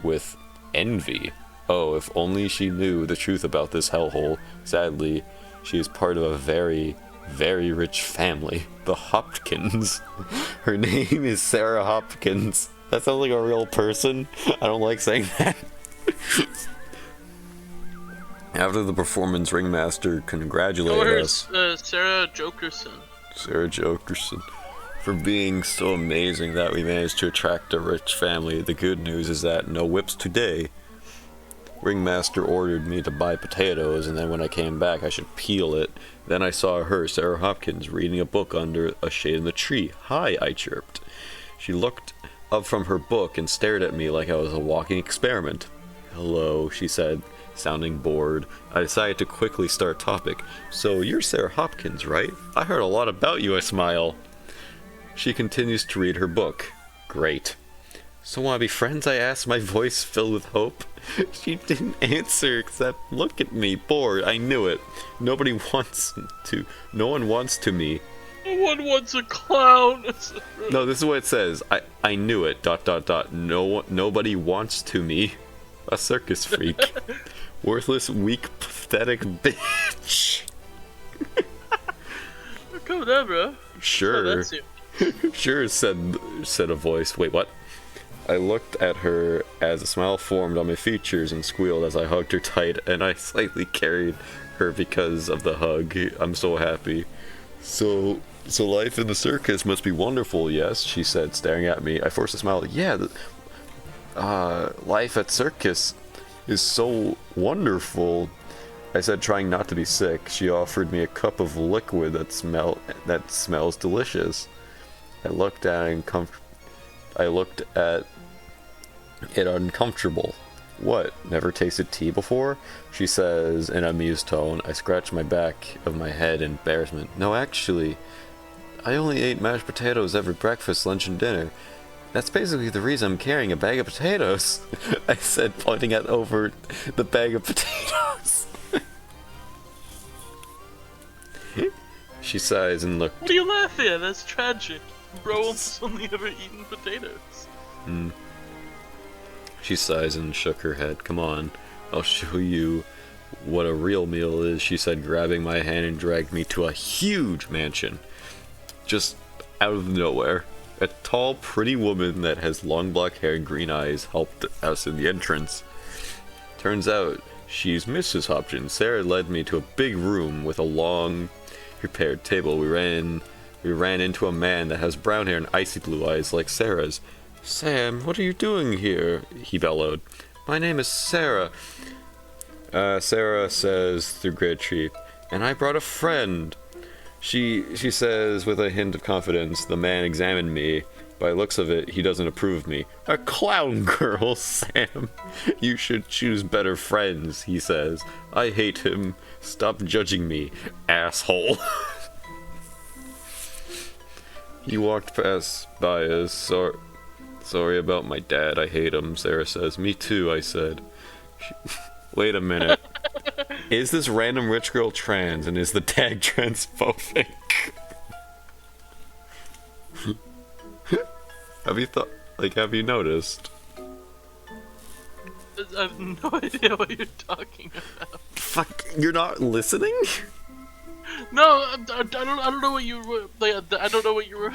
with envy. Oh, if only she knew the truth about this hellhole. Sadly, she is part of a very, very rich family, the Hopkins. Her name is Sarah Hopkins. That sounds like a real person. I don't like saying that. After the performance, Ringmaster congratulated us. Sarah Jokerson. Sarah Jokerson. For being so amazing that we managed to attract a rich family. The good news is that no whips today. Ringmaster ordered me to buy potatoes, and then when I came back I should peel it. Then I saw her, Sarah Hopkins, reading a book under a shade in the tree. Hi, I chirped. She looked up from her book and stared at me like I was a walking experiment. Hello, she said, sounding bored. I decided to quickly start topic. So you're Sarah Hopkins, right? I heard a lot about you, I smile. She continues to read her book. Great. So wanna be friends, I asked, my voice filled with hope. She didn't answer except look at me, bored. I knew it. No one wants to me. No one wants a clown. No, this is what it says. I knew it. ... Nobody wants to me. A circus freak. Worthless, weak, pathetic bitch. Come down, bro. Sure. Sure, said a voice. Wait, what? I looked at her as a smile formed on my features and squealed as I hugged her tight, and I slightly carried her because of the hug. I'm so happy. So life in the circus must be wonderful, yes? She said, staring at me. I forced a smile. Yeah, life at circus is so wonderful. I said, trying not to be sick. She offered me a cup of liquid that smells delicious. I looked at it uncomfortable. What? Never tasted tea before? She says in an amused tone. I scratched my back of my head in embarrassment. No, actually, I only ate mashed potatoes every breakfast, lunch, and dinner. That's basically the reason I'm carrying a bag of potatoes, I said, pointing at over the bag of potatoes. She sighs and looked. What are you laughing at? That's tragic. Bro's only ever eaten potatoes. She sighs and shook her head. Come on, I'll show you what a real meal is, she said, grabbing my hand and dragged me to a huge mansion. Just out of nowhere. A tall, pretty woman that has long black hair and green eyes helped us in the entrance. Turns out, she's Mrs. Hopkins. Sarah led me to a big room with a long, prepared table. We ran into a man that has brown hair and icy blue eyes like Sarah's. Sam, what are you doing here? He bellowed. My name is Sarah. Sarah says through grit teeth, and I brought a friend. She says with a hint of confidence. The man examined me. By looks of it, he doesn't approve of me. A clown girl, Sam. You should choose better friends, he says. I hate him. Stop judging me, asshole. He walked by us. Sorry about my dad. I hate him, Sarah says. Me too, I said. Wait a minute. Is this random rich girl trans, and is the tag transphobic? Have you noticed? I have no idea what you're talking about. Fuck, you're not listening? No, I don't know what you were. I don't know what you were.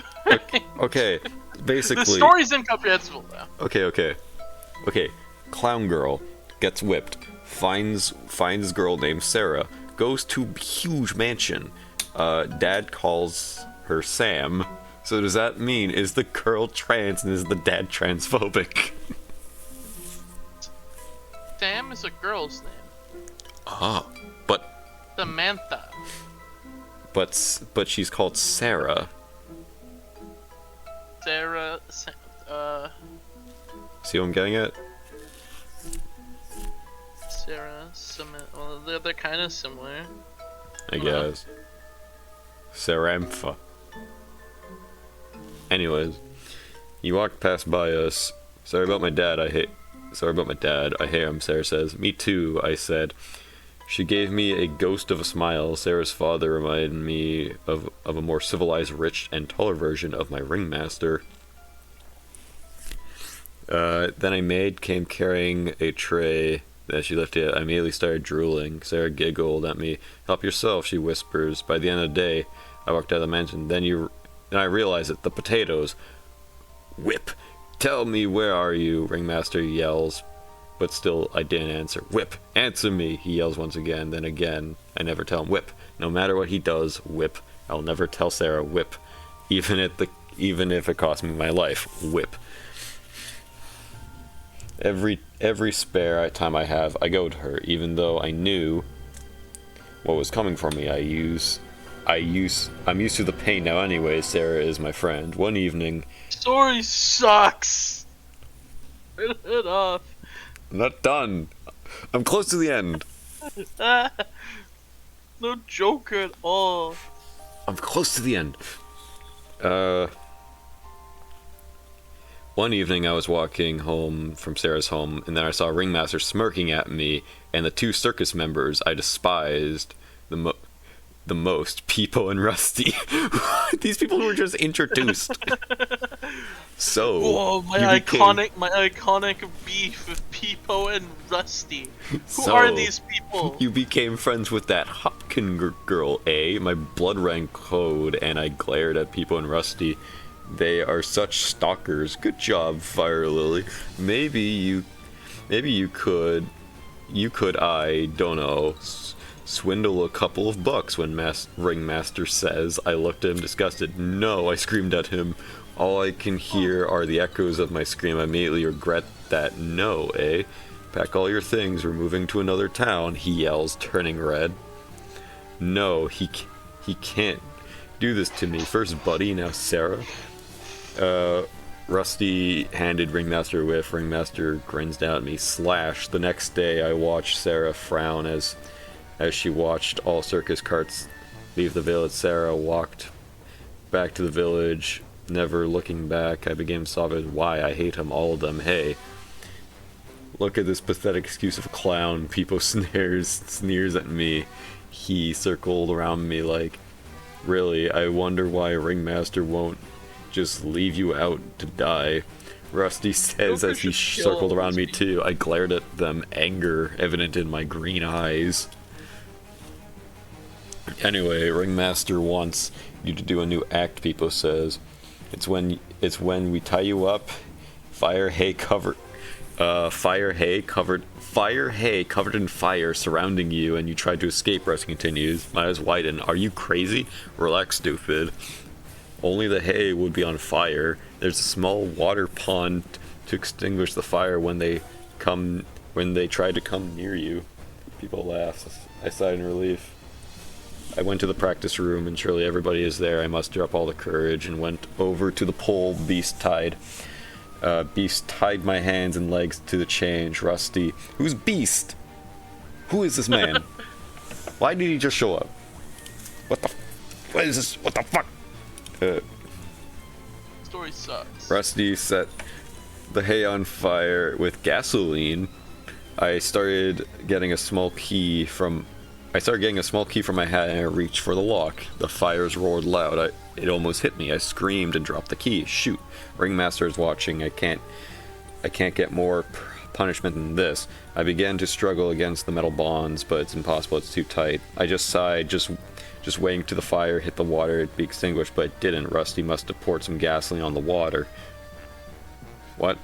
Okay, basically. The story's incomprehensible now. Okay. Clown girl gets whipped. Finds girl named Sarah. Goes to huge mansion. Dad calls her Sam. So does that mean, is the girl trans and is the dad transphobic? Sam is a girl's name. Ah, but Samantha. But she's called Sarah. Sarah. See what I'm getting at? Sarah. Well, they're kind of similar. I guess. Sarampha. Anyways, he walked past by us. Sorry about my dad, I hate him, Sarah says. Me too, I said. She gave me a ghost of a smile. Sarah's father reminded me of a more civilized, rich, and taller version of my ringmaster. Then a maid came carrying a tray that she lifted. I immediately started drooling. Sarah giggled at me. Help yourself, she whispers. By the end of the day, I walked out of the mansion. Then I realized it. The potatoes. Whip. Tell me, where are you? Ringmaster yells. But still, I didn't answer. Whip. Answer me, he yells once again. Then again. I never tell him. Whip. No matter what he does, whip. I'll never tell Sarah. Whip. Even if it costs me my life. Whip. Every spare time I have, I go to her, even though I knew what was coming for me. I'm used to the pain now anyway. Sarah is my friend. One evening. Story sucks. Turn it off. I'm not done. I'm close to the end. No Joker at all. I'm close to the end. One evening I was walking home from Sarah's home, and then I saw a ringmaster smirking at me and the two circus members I despised the most, Peepo and Rusty. These people were just introduced. So, whoa, my iconic beef with Peepo and Rusty. Who are these people? You became friends with that Hopkins girl, eh? My blood ran cold, and I glared at Peepo and Rusty. They are such stalkers. Good job, Fire Lily. Maybe you could, I don't know, swindle a couple of bucks when Ringmaster says. I looked at him disgusted. No, I screamed at him. All I can hear are the echoes of my scream. I immediately regret that. No, eh? Pack all your things. We're moving to another town, he yells, turning red. No, he can't do this to me. First Buddy, now Sarah. Rusty handed Ringmaster a whiff. Ringmaster grins down at me. Slash. The next day, I watched Sarah frown as she watched all circus carts leave the village. Sarah walked back to the village, never looking back. I began sobbing. Why? I hate him, all of them. Hey, look at this pathetic excuse of a clown. People sneers at me. He circled around me like, really, I wonder why Ringmaster won't just leave you out to die. Rusty says Joker as he should kill circled all around these me people. too. I glared at them, anger evident in my green eyes. Anyway, Ringmaster wants you to do a new act, Peepo says. It's when we tie you up, fire hay covered in fire surrounding you, and you try to escape. Rusty continues. My eyes widen. Are you crazy? Relax, stupid. Only the hay would be on fire. There's a small water pond to extinguish the fire when they try to come near you. People laugh. I sighed in relief. I went to the practice room, and surely everybody is there. I mustered up all the courage and went over to the pole Beast tied. Beast tied my hands and legs to the chain. Rusty. Who's Beast? Who is this man? Why did he just show up? What is this? What the fuck? Story sucks. Rusty set the hay on fire with gasoline. I started getting a small key from my hat, and I reached for the lock. The fires roared loud. It almost hit me. I screamed and dropped the key. Shoot. Ringmaster is watching. I can't get more punishment than this. I began to struggle against the metal bonds, but it's impossible. It's too tight. I just sighed, just waiting to the fire hit the water to be extinguished, but it didn't. Rusty must have poured some gasoline on the water. What?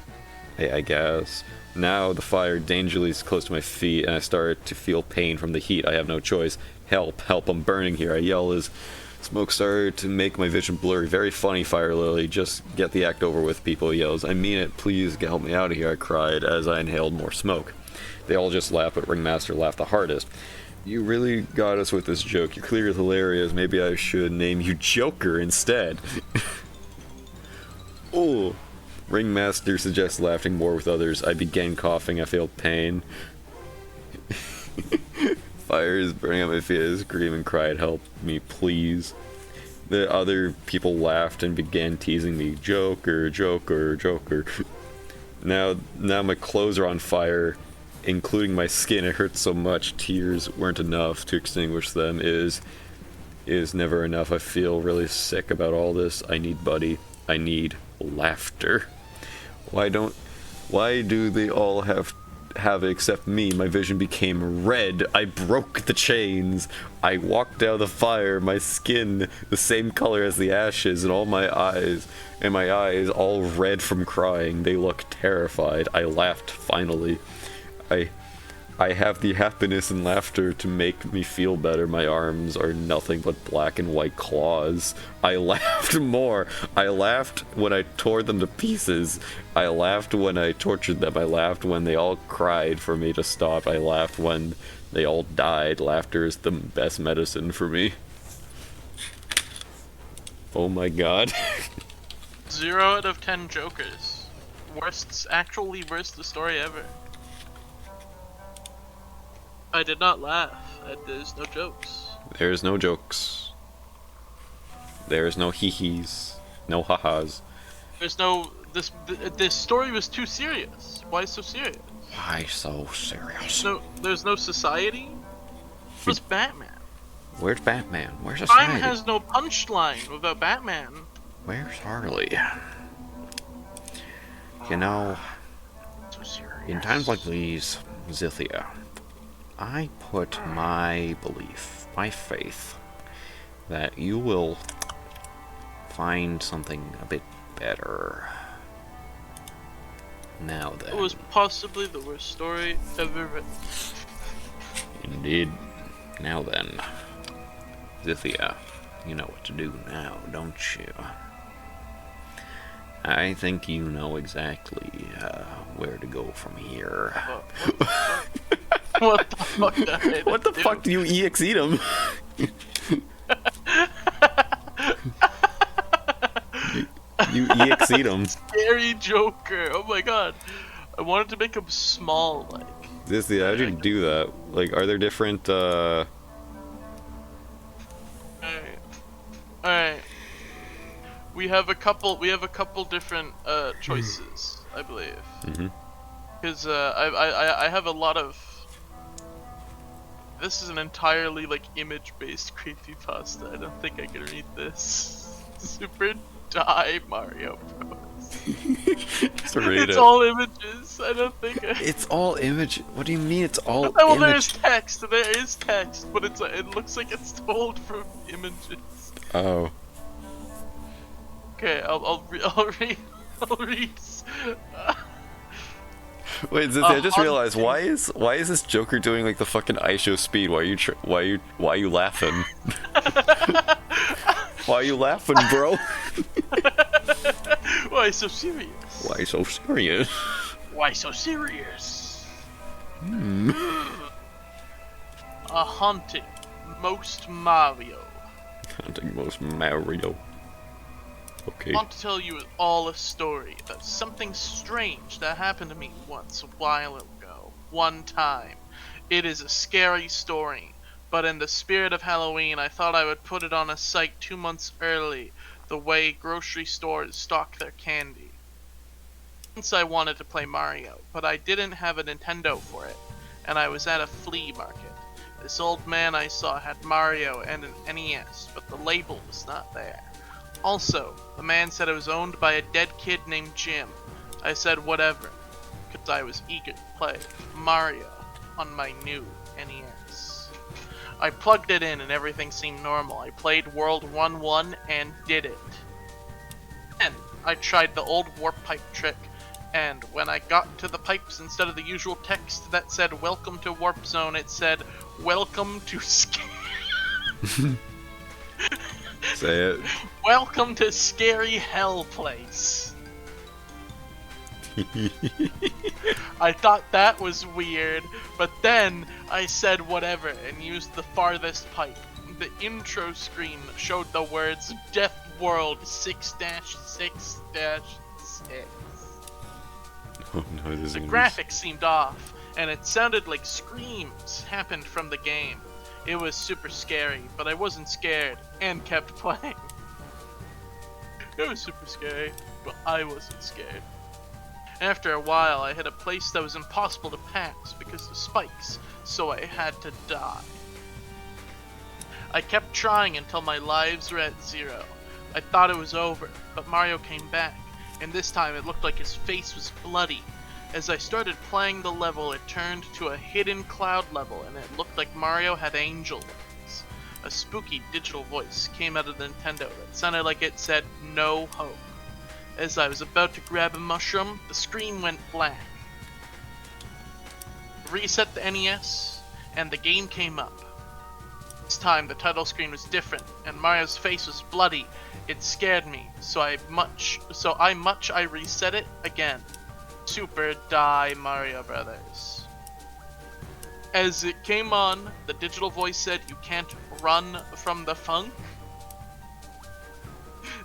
I guess. Now the fire dangerously is close to my feet, and I started to feel pain from the heat. I have no choice. Help, help, I'm burning here. I yell as smoke started to make my vision blurry. Very funny, Fire Lily. Just get the act over with, people, he yells. I mean it, please help me out of here, I cried as I inhaled more smoke. They all just laughed, but Ringmaster laughed the hardest. You really got us with this joke. You're clearly hilarious. Maybe I should name you Joker instead. Oh. Ringmaster suggests laughing more with others. I began coughing. I felt pain. Fire is burning up my feet. I screamed and cried, help me, please. The other people laughed and began teasing me. Joker, Joker, Joker. Now my clothes are on fire, including my skin. It hurts so much. Tears weren't enough to extinguish them. It is never enough. I feel really sick about all this. I need Buddy. I need laughter. Why do they all have it except me? My vision became red. I broke the chains. I walked out of the fire, my skin the same color as the ashes, and my eyes all red from crying. They looked terrified. I laughed finally. I have the happiness and laughter to make me feel better. My arms are nothing but black and white claws. I laughed more. I laughed when I tore them to pieces. I laughed when I tortured them. I laughed when they all cried for me to stop. I laughed when they all died. Laughter is the best medicine for me. Oh my god. 0 out of 10 Jokers. Actually worst story ever. I did not laugh. There's no jokes. There's no jokes. There's no hee-hees. No ha-has. There's no... This story was too serious. Why so serious? Why so serious? There's no society? Where's Batman? Where's Batman? Where's society? Crime has no punchline without Batman. Where's Harley? You know, So serious. in times like these, Zythia, I put my belief, my faith, that you will find something a bit better. Now then. It was possibly the worst story ever written. Indeed. Now then. Zythia, you know what to do now, don't you? I think you know exactly where to go from here. What the fuck? Did I What the do? fuck do you EX-eat him? you EX-eat him. Scary Joker. Oh my god. I wanted to make him small, like. Zythia, how do you do that? Like, are there different, Alright. Alright. We have a couple different choices, I believe. Mm-hmm. Because I have a lot of. This is an entirely like image-based creepypasta. I don't think I can read this. Super die Mario Bros. Just read It's it. all images. I don't think. It's all image. What do you mean it's all Well, image? there's text. There is text, but it looks like it's told from images. Oh. Okay, I'll read. I'll read. Wait, Zythia, I just realized why is this Joker doing like the fucking ISO speed? Why are you laughing? Why are you laughing, bro? Why so serious? Why so serious? Why so serious? A haunting, most Mario. Hunting most Mario. Okay. I want to tell you all a story about something strange that happened to me once a while ago. One time. It is a scary story, but in the spirit of Halloween, I thought I would put it on a site 2 months early, the way grocery stores stock their candy. Once I wanted to play Mario, but I didn't have a Nintendo for it, and I was at a flea market. This old man I saw had Mario and an NES, but the label was not there. Also, the man said it was owned by a dead kid named Jim. I said whatever, because I was eager to play Mario on my new NES. I plugged it in and everything seemed normal. I played World 1-1 and did it. Then, I tried the old warp pipe trick, and when I got to the pipes, instead of the usual text that said welcome to Warp Zone, it said welcome to Say it. Welcome to Scary Hell Place. I thought that was weird, but then I said whatever and used the farthest pipe. The intro screen showed the words Death World 6-6-6. Oh no, this is The gonna graphics seemed off, and it sounded like screams happened from the game. It was super scary, but I wasn't scared and kept playing. It was super scary, but I wasn't scared. After a while, I hit a place that was impossible to pass because of spikes, so I had to die. I kept trying until my lives were at 0. I thought it was over, but Mario came back, and this time it looked like his face was bloody. As I started playing the level, it turned to a hidden cloud level, and it looked like Mario had angel wings. A spooky digital voice came out of the Nintendo that sounded like it said, "No hope." As I was about to grab a mushroom, the screen went blank. Reset the NES, and the game came up. This time the title screen was different, and Mario's face was bloody. It scared me, so I reset it again. Super Die Mario Brothers. As it came on, the digital voice said, "You can't run from the funk."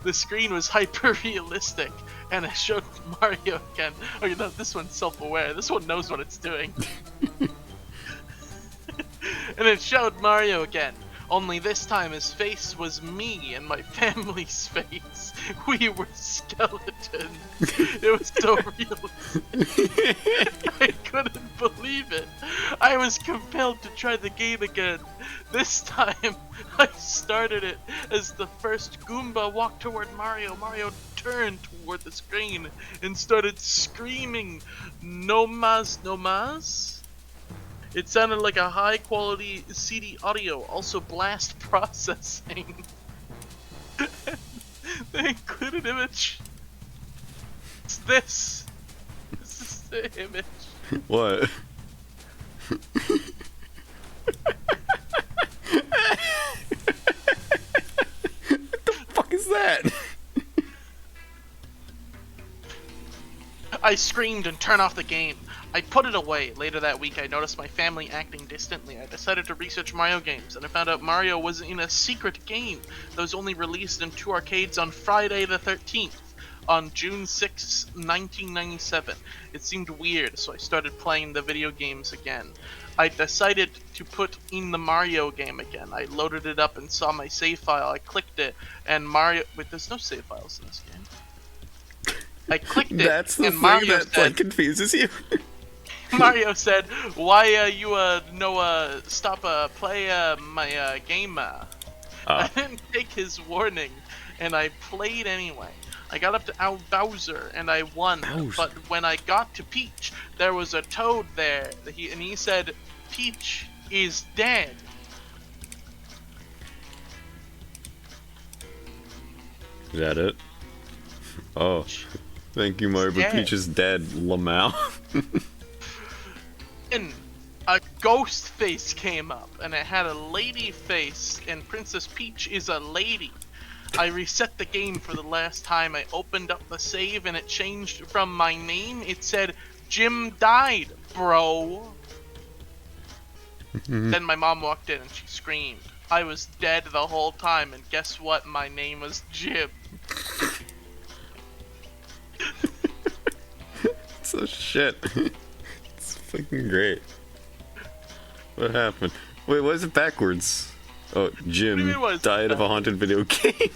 The screen was hyper-realistic, and it showed Mario again. Oh, you know, this one's self-aware. This one knows what it's doing. And it showed Mario again. Only this time his face was me and my family's face. We were skeletons. It was so realistic. I couldn't believe it. I was compelled to try the game again. This time, I started it as the first Goomba walked toward Mario. Mario turned toward the screen and started screaming, "No mas, no mas?" It sounded like a high quality CD audio, also blast processing. The included image. It's this. This is the image. What? What the fuck is that? I screamed and turned off the game. I put it away. Later that week, I noticed my family acting distantly. I decided to research Mario games, and I found out Mario was in a secret game that was only released in 2 arcades on Friday the 13th, on June 6, 1997. It seemed weird, so I started playing the video games again. I decided to put in the Mario game again. I loaded it up and saw my save file. I clicked it, and Mario... Wait, there's no save files in this game. I clicked it, That's the and thing Mario that said... like confuses you. Mario said, "Why you stop play my game?" I didn't take his warning, and I played anyway. I got up to Bowser and I won. Bowser. But when I got to Peach, there was a toad there. He said, Peach is dead. Is that it? Oh, thank you, Mario, but dead. Peach is dead, Lamau. And a ghost face came up, and it had a lady face, and Princess Peach is a lady. I reset the game for the last time. I opened up the save, and it changed from my name. It said, Jim died, bro. Then my mom walked in, and she screamed. I was dead the whole time, and guess what? My name was Jim. So shit. It's fucking great. What happened? Wait, why is it backwards? Oh, Jim died of a haunted video game.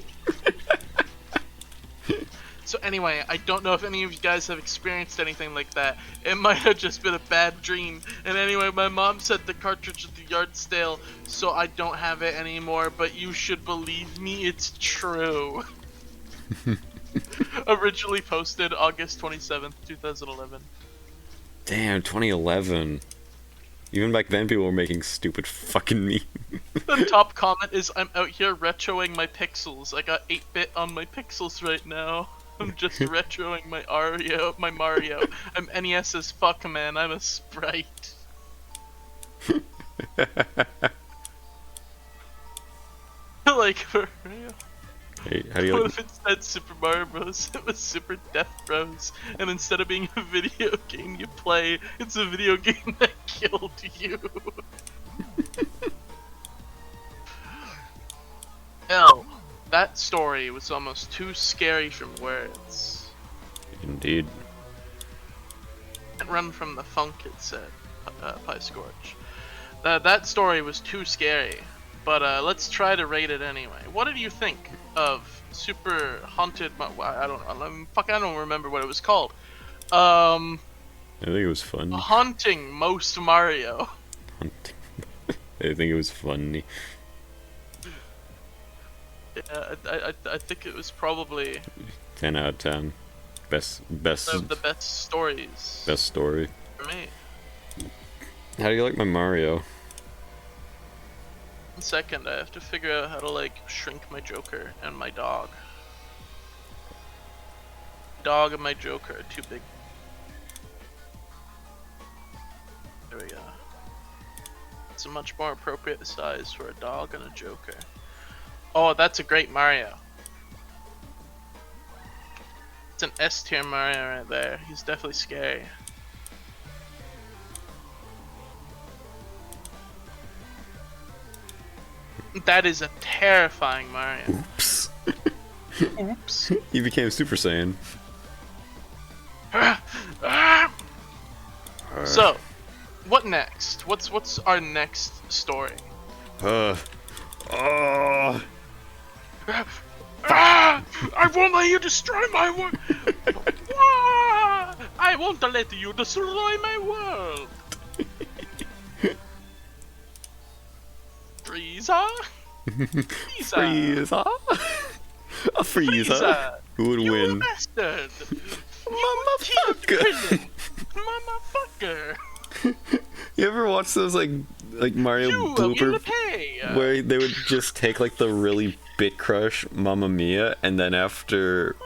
So anyway, I don't know if any of you guys have experienced anything like that. It might have just been a bad dream. And anyway, my mom said the cartridge at the yard stale, so I don't have it anymore, but you should believe me, it's true. Originally posted August 27th, 2011. Damn, 2011. Even back then, people were making stupid fucking memes. The top comment is, I'm out here retroing my pixels. I got 8-bit on my pixels right now. I'm just retroing my Mario. I'm NES as fuck, man. I'm a sprite. Like, for real. Hey, how do you What like? if instead Super Mario Bros. It was Super Death Bros. And instead of being a video game you play, it's a video game that killed you. Hell, that story was almost too scary from words. Indeed. Can't run from the funk, it said, Pie Scorch. That story was too scary, but let's try to rate it anyway. What did you think of Super Haunted? I don't remember what it was called. I think it was fun. Haunting Most Mario. Hunting. I think it was funny. Yeah, I think it was probably 10 out of 10. Best. of the best stories. Best story. For me. How do you like my Mario? 1 second, I have to figure out how to like shrink my Joker and my dog. Dog and my Joker are too big. There we go. It's a much more appropriate size for a dog and a Joker. Oh, that's a great Mario. It's an S tier Mario right there. He's definitely scary. That is a terrifying Mario. Oops. Oops. He became Super Saiyan. So, what next? What's our next story? Oh. I won't let you destroy my world. I won't let you destroy my world. Frieza? Frieza? A Frieza? Who would You win? bastard! Motherfucker! Motherfucker! You ever watch those like Mario You will blooper pay! where they would just take like the really bit crush Mamma Mia and then after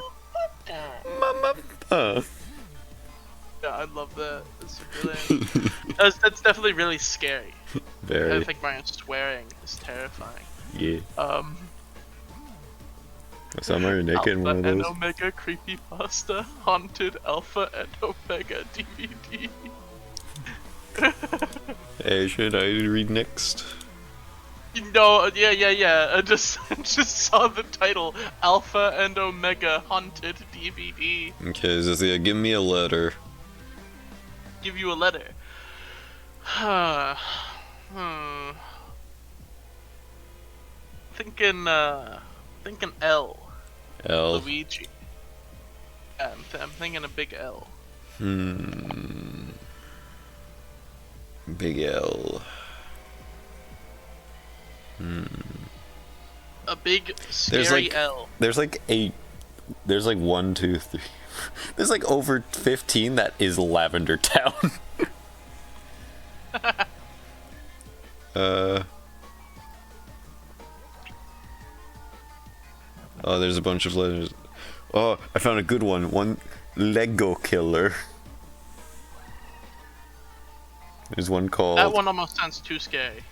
Mama Yeah, I love that. That's brilliant. That's definitely really scary. I Very. think Mario's swearing is terrifying. Yeah. I saw Mario naked in one of Alpha and those. Omega Creepypasta Haunted Alpha and Omega DVD. Hey, should I read next? No, yeah. I just saw the title Alpha and Omega Haunted DVD. Okay, Zythia, give me a letter. Give you a letter. Thinking L. L. Luigi. Yeah, I'm thinking a big L. Big L. A big scary L. There's like a There's like 1, 2, 3. There's like over 15 that is Lavender Town. Oh, there's a bunch of letters. Oh, I found a good one. One Lego Killer. There's one called... That one almost sounds too scary.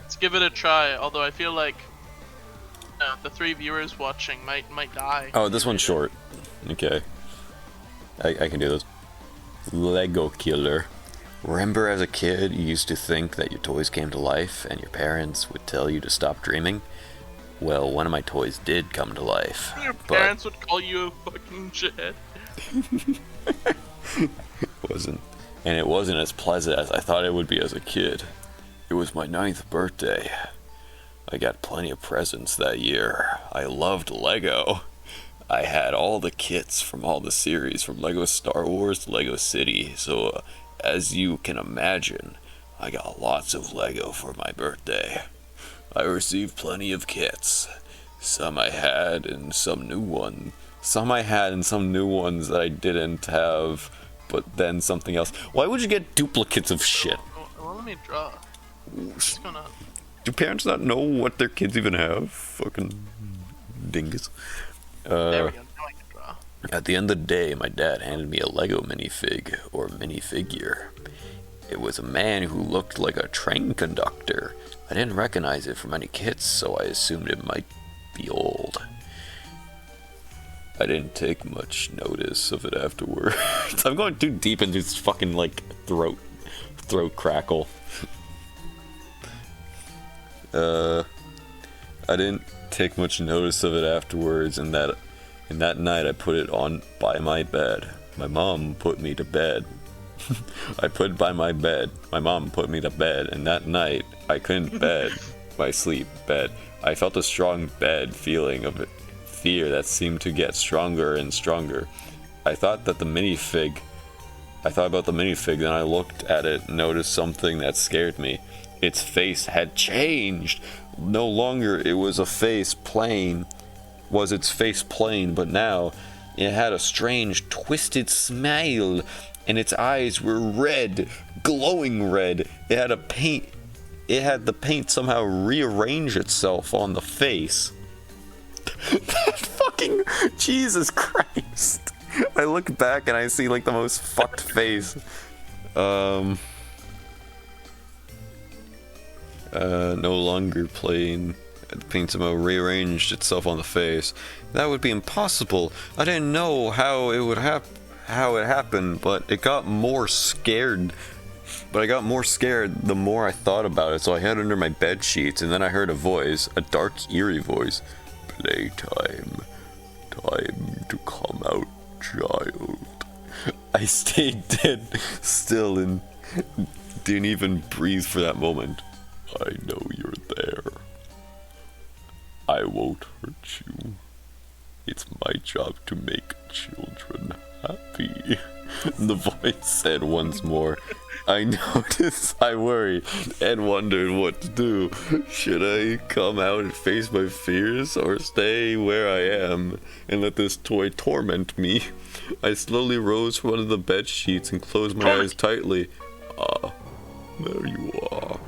Let's give it a try, although I feel like the 3 viewers watching might die. Oh, this one's short. Okay. I can do this. Lego Killer. Remember as a kid, you used to think that your toys came to life and your parents would tell you to stop dreaming? Well, one of my toys did come to life. Your parents would call you a fucking shithead. It wasn't as pleasant as I thought it would be as a kid. It was my 9th birthday. I got plenty of presents that year. I loved Lego. I had all the kits from all the series, from Lego Star Wars to Lego City, so as you can imagine, I got lots of Lego for my birthday. I received plenty of kits. Some I had and some new ones. Some I had and some new ones that I didn't have, but then something else. Why would you get duplicates of shit? Well, let me draw. What's going on? Do parents not know what their kids even have? Fucking dingus. There we go. Now I can draw. At the end of the day, my dad handed me a Lego minifig, or minifigure. It was a man who looked like a train conductor. I didn't recognize it from any kits, so I assumed it might be old. I didn't take much notice of it afterwards. I'm going too deep into this fucking, like, throat crackle. I didn't take much notice of it afterwards, and that night I put it on by my bed. My mom put me to bed. I put it by my bed. My mom put me to bed, and that night I couldn't bed. My sleep bed. I felt a strong bed feeling of it. Fear that seemed to get stronger and stronger. I thought about the minifig, then I looked at it and noticed something that scared me. Its face had changed. No longer it was its face plain, but now it had a strange twisted smile, and its eyes were red, glowing red. It had the paint somehow rearrange itself on the face. That fucking Jesus Christ. I look back and I see like the most fucked face. No longer plain. The paint somehow rearranged itself on the face. That would be impossible. I didn't know how it happened, but I got more scared the more I thought about it. So I hid under my bed sheets, and then I heard a voice, a dark, eerie voice. Playtime. Time to come out, child. I stayed dead still and didn't even breathe for that moment. I know you're there. I won't hurt you. It's my job to make children happy. The voice said once more. I noticed, I worried, and wondered what to do. Should I come out and face my fears, or stay where I am and let this toy torment me? I slowly rose from under the bed sheets and closed my eyes tightly. Ah, there you are.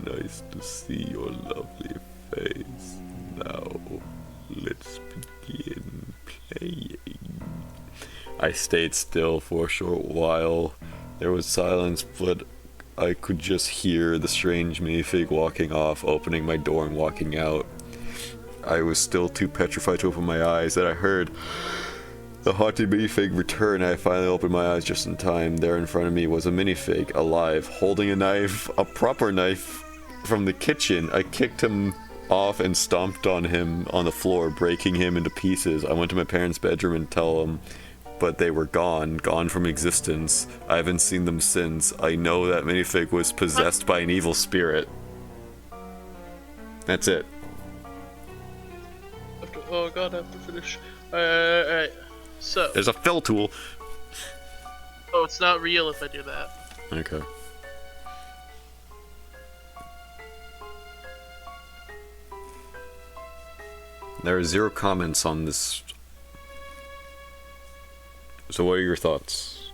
Nice to see your lovely face. Now, let's begin playing. I stayed still for a short while. There was silence, but I could just hear the strange minifig walking off, opening my door and walking out. I was still too petrified to open my eyes, and I heard the haunted minifig return. I finally opened my eyes just in time. There in front of me was a minifig, alive, holding a knife, a proper knife from the kitchen. I kicked him off and stomped on him on the floor, breaking him into pieces. I went to my parents' bedroom and tell them, but they were gone from existence. I haven't seen them since. I know that minifig was possessed by an evil spirit. That's it. Oh god, I have to finish. Alright. So. There's a fill tool. Oh, it's not real if I do that. Okay. There are 0 comments on this. So what are your thoughts?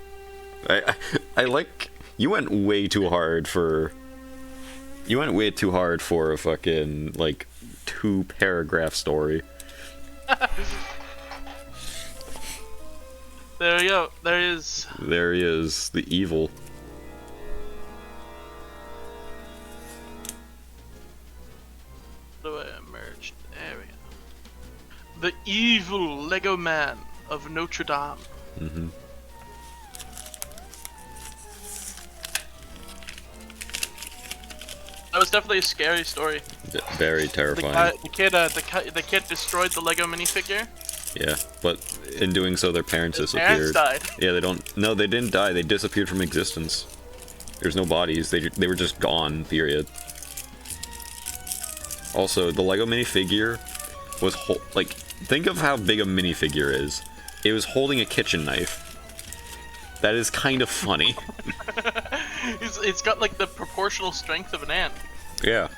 I like... You went way too hard for... You went way too hard for a fucking, like, 2-paragraph story. There you go. There is. There he is, the evil. How do I emerge? There we go. The evil Lego Man of Notre Dame. Mm-hmm. That was definitely a scary story. Very terrifying. The kid destroyed the Lego minifigure. Yeah, but in doing so, their parents His disappeared. parents died. Yeah, they don't. No, they didn't die. They disappeared from existence. There's no bodies. They were just gone. Period. Also, the Lego minifigure was like, think of how big a minifigure is. It was holding a kitchen knife. That is kind of funny. It's got like the proportional strength of an ant. Yeah.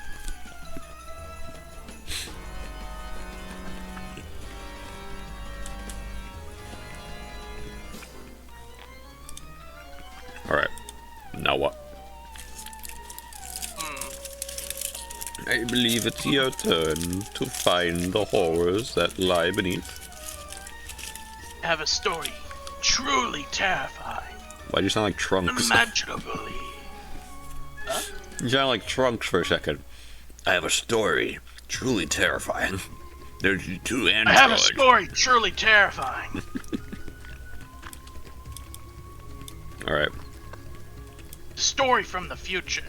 Alright. Now what? I believe it's your turn to find the horrors that lie beneath. I have a story truly terrifying. Why'd you sound like Trunks? Unimaginably. You sound like Trunks for a second. I have a story truly terrifying. There's 2 androids. I have a story truly terrifying. Alright. Story from the future.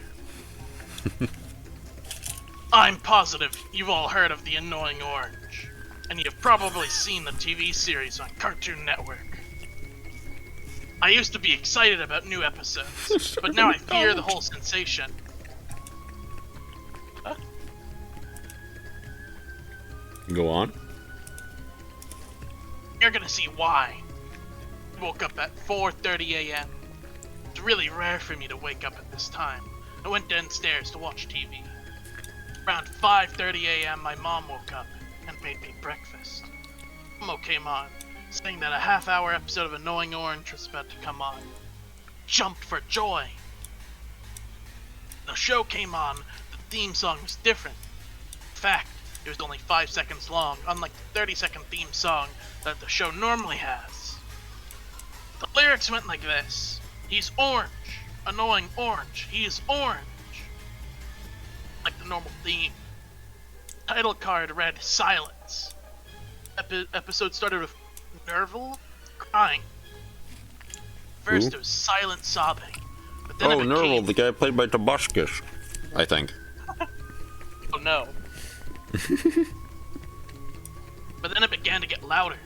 I'm positive you've all heard of the Annoying Orange, and you've probably seen the TV series on Cartoon Network. I used to be excited about new episodes, but now I fear the whole sensation. Huh? Go on. You're gonna see why. I woke up at 4:30 a.m. It's really rare for me to wake up at this time. I went downstairs to watch TV. Around 5:30 a.m. my mom woke up and made me breakfast. Momo came on, saying that a half-hour episode of Annoying Orange was about to come on. Jumped for joy. The show came on, the theme song was different. In fact, it was only 5 seconds long, unlike the 30-second theme song that the show normally has. The lyrics went like this: he's orange, annoying orange, he is orange. Like the normal theme. Title card read silence. Episode started with Nerval crying. First Who? it was silent sobbing, but then Oh, it Nerval, became... the guy played by Tobuscus, I think. Oh no. But then it began to get louder.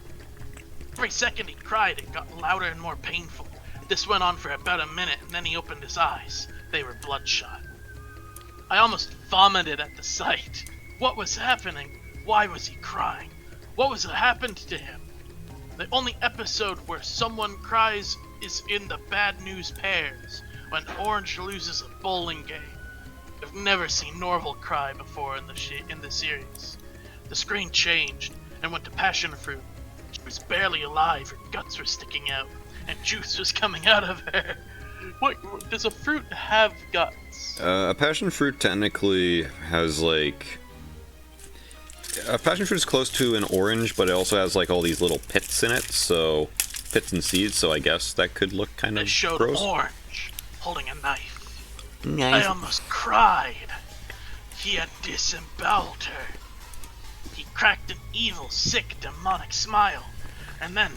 Every second he cried, it got louder and more painful. This went on for about a minute, and then he opened his eyes. They were bloodshot. I almost vomited at the sight. What was happening? Why was he crying? What was that happened to him? The only episode where someone cries is in the Bad News Pairs, when Orange loses a bowling game. I've never seen Norval cry before in the series. The screen changed and went to Passion Fruit. She was barely alive, her guts were sticking out, and juice was coming out of her. What, does a fruit have guts? A passion fruit technically has, like... A passion fruit is close to an orange, but it also has, like, all these little pits in it, so... Pits and seeds, so I guess that could look kind It of showed gross. Orange holding a knife. I Nice. almost cried. He had disemboweled her. He cracked an evil, sick, demonic smile, and then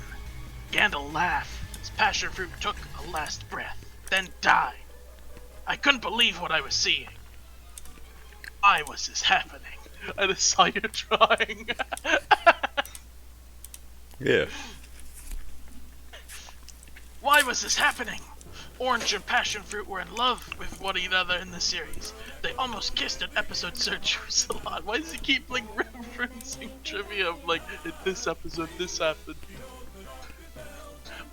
began to laugh as Passion Fruit took a last breath, then died. I couldn't believe what I was seeing. Why was this happening? I just saw you trying. Yeah. Why was this happening? Orange and Passion Fruit were in love with one another in the series. They almost kissed in episode Sir Jerusalem. Why does he keep like referencing trivia of like, in this episode this happened?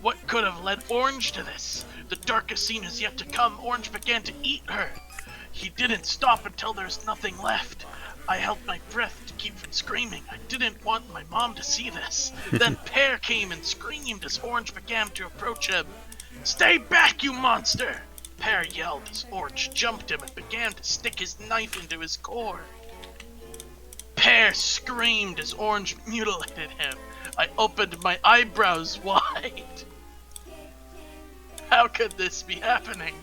What could have led Orange to this? The darkest scene is yet to come. Orange began to eat her. He didn't stop until there's nothing left. I held my breath to keep from screaming. I didn't want my mom to see this. Then Pear came and screamed as Orange began to approach him. "Stay back, you monster!" Pear yelled as Orange jumped him and began to stick his knife into his core. Pear screamed as Orange mutilated him. I opened my eyebrows wide. How could this be happening?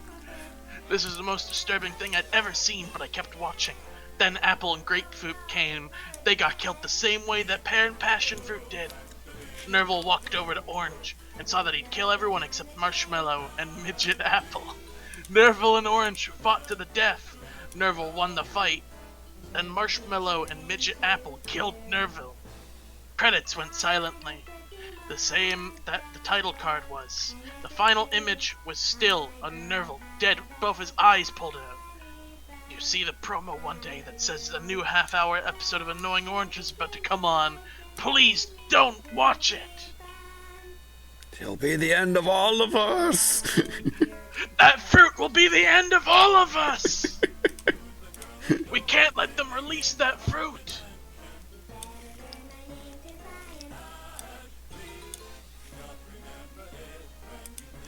This is the most disturbing thing I'd ever seen, but I kept watching. Then Apple and Grapefruit came. They got killed the same way that Pear and Passion Fruit did. Nerval walked over to Orange and saw that he'd kill everyone except Marshmallow and Midget Apple. Nerval and Orange fought to the death. Nerval won the fight. Then Marshmallow and Midget Apple killed Nerval. Credits went silently. The same that the title card was. The final image was still a Nerval, dead with both his eyes pulled out. You see the promo one day that says the new half-hour episode of Annoying Orange is about to come on. Please don't watch it! It'll be the end of all of us! That fruit will be the end of all of us! We can't let them release that fruit!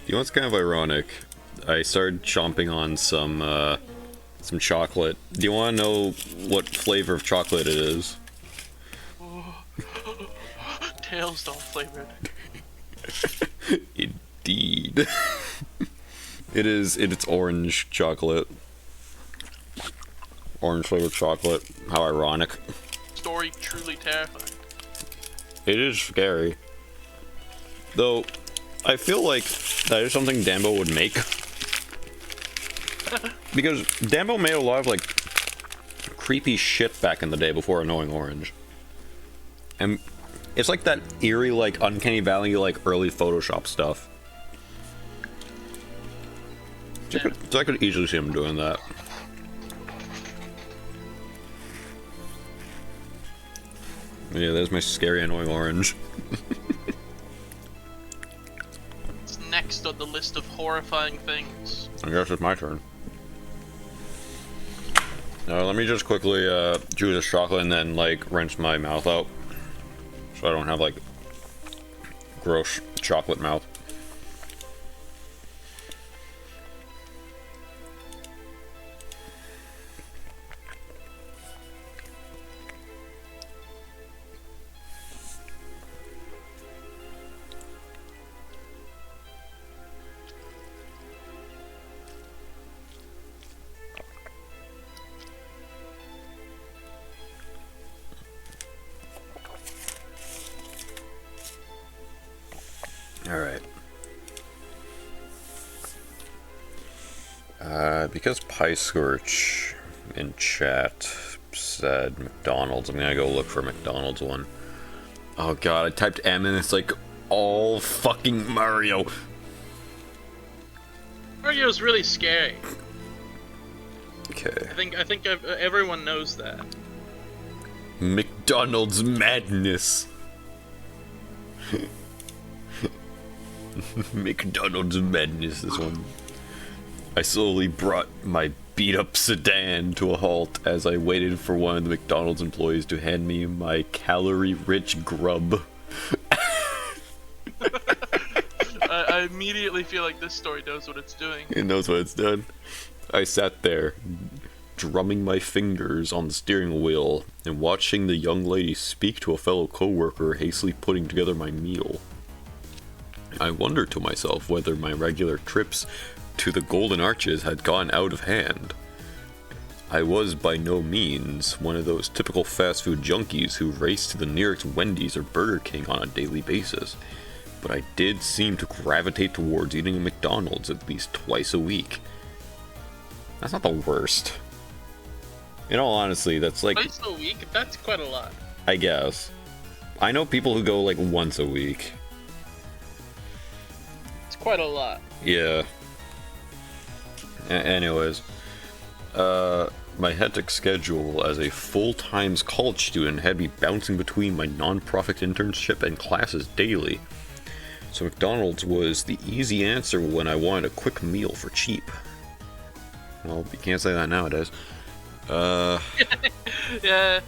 You know what's kind of ironic? I started chomping on some chocolate. Do you want to know what flavor of chocolate it is? Tails don't flavor it. Indeed. It's orange chocolate. Orange flavored chocolate. How ironic. Story truly terrifying. It is scary. Though, I feel like that is something Dambo would make. Because Dambo made a lot of, like, creepy shit back in the day before Annoying Orange. And it's like that eerie, like, Uncanny Valley, like, early Photoshop stuff. So I could easily see him doing that. Yeah, there's my scary Annoying Orange. It's next on the list of horrifying things. I guess it's my turn. Let me just quickly chew this chocolate and then, like, rinse my mouth out. So I don't have, like, gross chocolate mouth. Alright. Because Pie Scorch in chat said McDonald's, I'm gonna go look for McDonald's one. Oh god, I typed M and it's like all fucking Mario. Mario's really scary. Okay. I think everyone knows that. McDonald's madness. McDonald's madness, this one. I slowly brought my beat-up sedan to a halt as I waited for one of the McDonald's employees to hand me my calorie-rich grub. I immediately feel like this story knows what it's doing. It knows what it's done. I sat there, drumming my fingers on the steering wheel and watching the young lady speak to a fellow co-worker hastily putting together my meal. I wondered to myself whether my regular trips to the Golden Arches had gone out of hand. I was by no means one of those typical fast food junkies who race to the nearest Wendy's or Burger King on a daily basis, but I did seem to gravitate towards eating a McDonald's at least twice a week. That's not the worst. In all honesty, that's like... Twice a week? That's quite a lot. I guess. I know people who go like once a week. It's quite a lot. Yeah. Anyways, my hectic schedule as a full-time college student had me bouncing between my non-profit internship and classes daily. So McDonald's was the easy answer when I wanted a quick meal for cheap. Well, you can't say that nowadays. Uh, Yeah.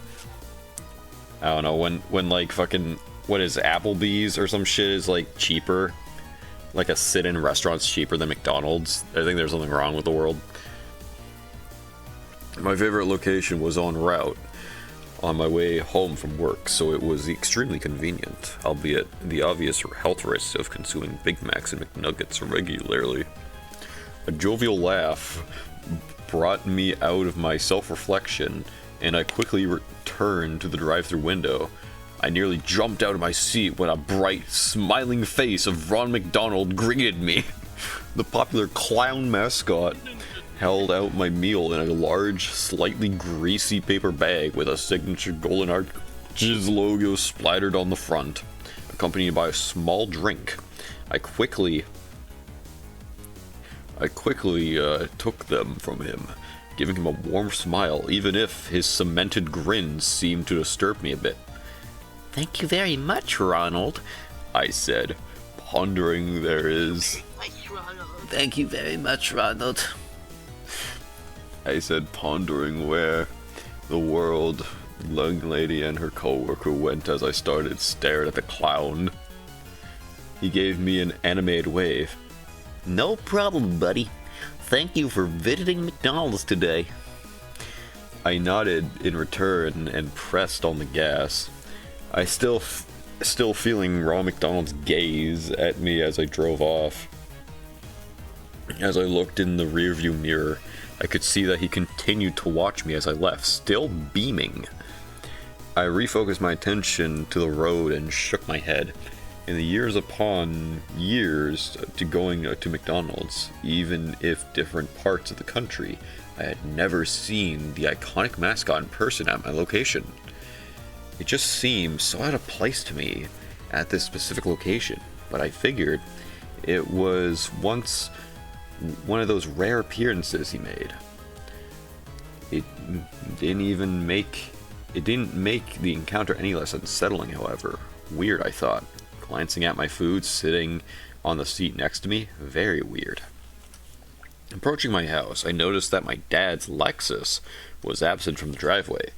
I don't know, when like fucking, what is Applebee's or some shit is like cheaper, like a sit-in restaurant's cheaper than McDonald's, I think there's something wrong with the world. My favorite location was en route on my way home from work, so it was extremely convenient, albeit the obvious health risks of consuming Big Macs and McNuggets regularly. A jovial laugh brought me out of my self-reflection, and I quickly returned to the drive-thru window. I nearly jumped out of my seat when a bright, smiling face of Ron McDonald greeted me. The popular clown mascot held out my meal in a large, slightly greasy paper bag with a signature Golden Arches logo splattered on the front, accompanied by a small drink. I quickly took them from him, giving him a warm smile, even if his cemented grin seemed to disturb me a bit. "Thank you very much, Ronald," I said, pondering Thank you very much, Ronald. I said, pondering where the world young lady and her co-worker went as I started staring at the clown. He gave me an animated wave. "No problem, buddy. Thank you for visiting McDonald's today." I nodded in return and pressed on the gas. I still feeling Ron McDonald's gaze at me as I drove off. As I looked in the rearview mirror, I could see that he continued to watch me as I left, still beaming. I refocused my attention to the road and shook my head. In the years upon years to going to McDonald's, even if different parts of the country, I had never seen the iconic mascot in person at my location. It just seemed so out of place to me at this specific location, but I figured it was once one of those rare appearances he made. It didn't make the encounter any less unsettling, however. Weird, I thought. Glancing at my food sitting on the seat next to me, very weird. Approaching my house, I noticed that my dad's Lexus was absent from the driveway.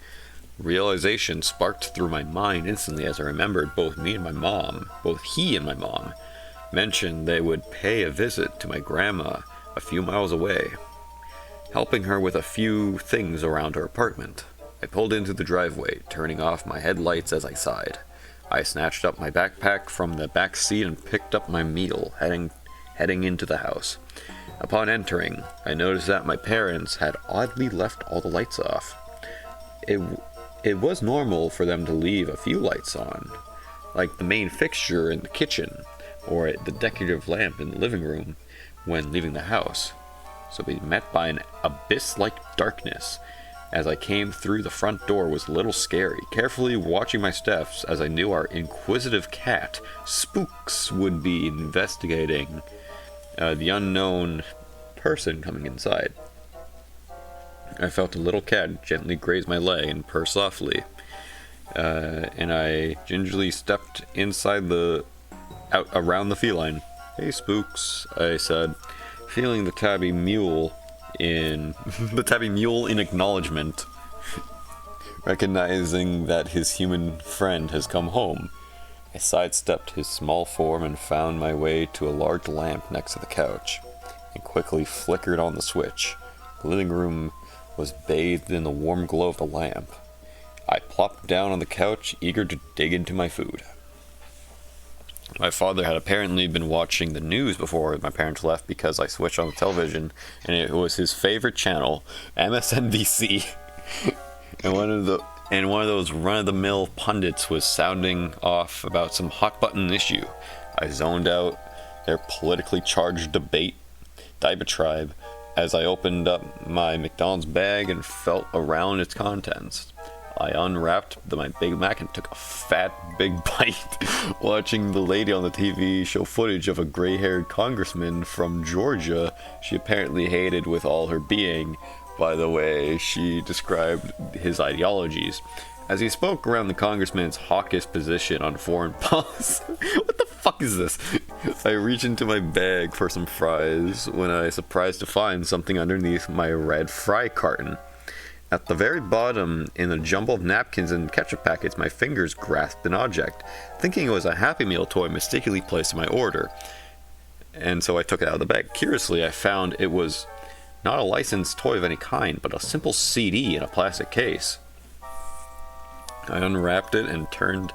Realization sparked through my mind instantly as I remembered both he and my mom mentioned they would pay a visit to my grandma a few miles away, helping her with a few things around her apartment. I pulled into the driveway, turning off my headlights as I sighed. I snatched up my backpack from the back seat and picked up my meal, heading into the house. Upon entering, I noticed that my parents had oddly left all the lights off. It was normal for them to leave a few lights on, like the main fixture in the kitchen, or the decorative lamp in the living room when leaving the house. So being met by an abyss-like darkness as I came through the front door was a little scary, carefully watching my steps as I knew our inquisitive cat, Spooks, would be investigating the unknown person coming inside. I felt a little cat gently graze my leg and purr softly, and I gingerly stepped around the feline. "Hey, Spooks," I said, feeling the tabby mule in acknowledgement, recognizing that his human friend has come home. I sidestepped his small form and found my way to a large lamp next to the couch, and quickly flickered on the switch. The living room was bathed in the warm glow of the lamp. I plopped down on the couch, eager to dig into my food. My father had apparently been watching the news before my parents left because I switched on the television, and it was his favorite channel, MSNBC. and one of those run-of-the-mill pundits was sounding off about some hot-button issue. I zoned out their politically charged diatribe as I opened up my McDonald's bag and felt around its contents. I unwrapped my Big Mac and took a fat, big bite, watching the lady on the TV show footage of a gray-haired congressman from Georgia she apparently hated with all her being, by the way she described his ideologies. As he spoke around the congressman's hawkish position on foreign policy. What the fuck is this? I reached into my bag for some fries when I was surprised to find something underneath my red fry carton. At the very bottom, in a jumble of napkins and ketchup packets, my fingers grasped an object, thinking it was a Happy Meal toy mistakenly placed in my order. And so I took it out of the bag. Curiously, I found it was not a licensed toy of any kind, but a simple CD in a plastic case. I unwrapped it and turned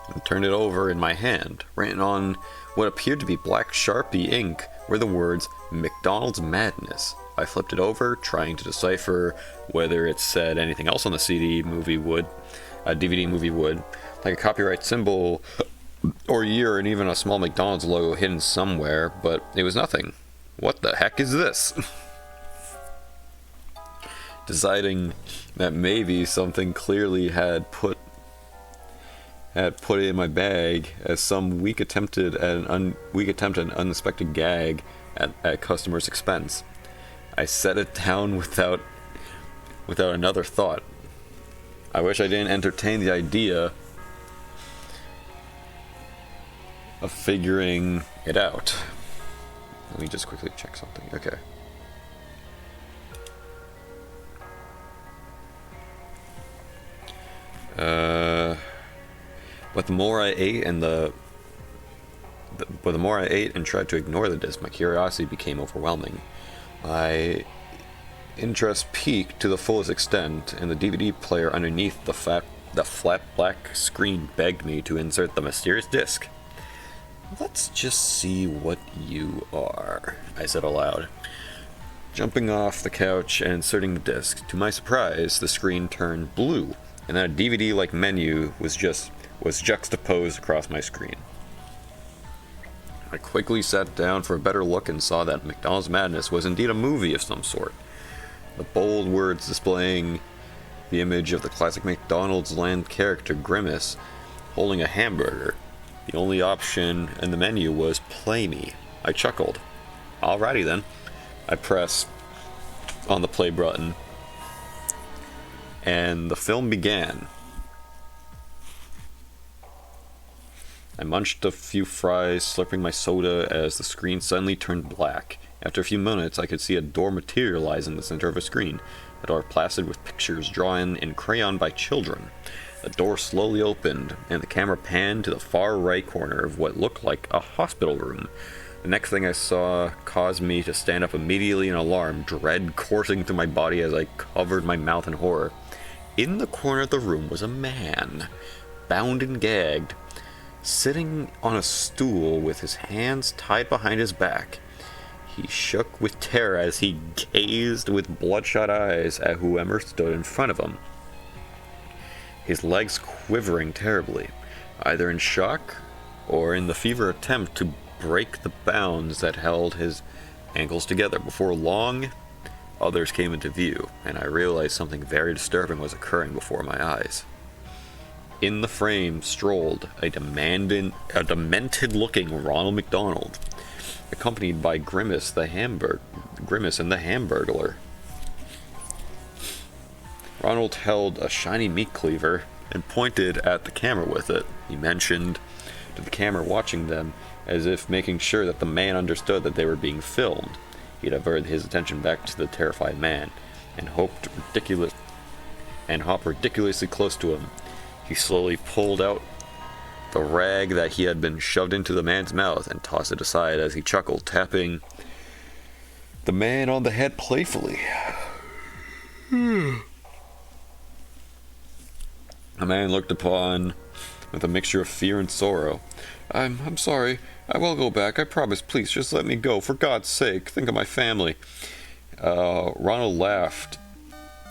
it over in my hand. Written on what appeared to be black Sharpie ink were the words McDonald's Madness. I flipped it over, trying to decipher whether it said anything else on the DVD movie would, like a copyright symbol or year and even a small McDonald's logo hidden somewhere, but it was nothing. What the heck is this? Deciding that maybe something clearly had put it in my bag as some weak attempt at an unexpected gag at customer's expense. I set it down without another thought. I wish I didn't entertain the idea of figuring it out. Let me just quickly check something. Okay. But the more I ate and tried to ignore the disc, my curiosity became overwhelming. My interest peaked to the fullest extent, and the DVD player underneath the flat black screen begged me to insert the mysterious disc. "Let's just see what you are," I said aloud. Jumping off the couch and inserting the disc, to my surprise, the screen turned blue, and then a DVD-like menu was juxtaposed across my screen. I quickly sat down for a better look and saw that McDonald's Madness was indeed a movie of some sort. The bold words displaying the image of the classic McDonald's land character Grimace holding a hamburger. The only option in the menu was play me. I chuckled. Alrighty then. I pressed on the play button, and the film began. I munched a few fries, slurping my soda as the screen suddenly turned black. After a few minutes, I could see a door materialize in the center of a screen, a door plastered with pictures drawn in crayon by children. The door slowly opened, and the camera panned to the far right corner of what looked like a hospital room. The next thing I saw caused me to stand up immediately in alarm, dread coursing through my body as I covered my mouth in horror. In the corner of the room was a man, bound and gagged, sitting on a stool with his hands tied behind his back. He shook with terror as he gazed with bloodshot eyes at whoever stood in front of him, his legs quivering terribly, either in shock or in the fever attempt to break the bounds that held his ankles together. Before long, others came into view, and I realized something very disturbing was occurring before my eyes. In the frame strolled a demented-looking Ronald McDonald, accompanied by Grimace and the Hamburglar. Ronald held a shiny meat cleaver and pointed at the camera with it. He mentioned to the camera watching them as if making sure that the man understood that they were being filmed. He diverted his attention back to the terrified man and hopped ridiculously close to him. He slowly pulled out the rag that he had been shoved into the man's mouth and tossed it aside as he chuckled, tapping the man on the head playfully. The man looked upon with a mixture of fear and sorrow. I'm sorry. I will go back. I promise. Please, just let me go. For God's sake, think of my family." Ronald laughed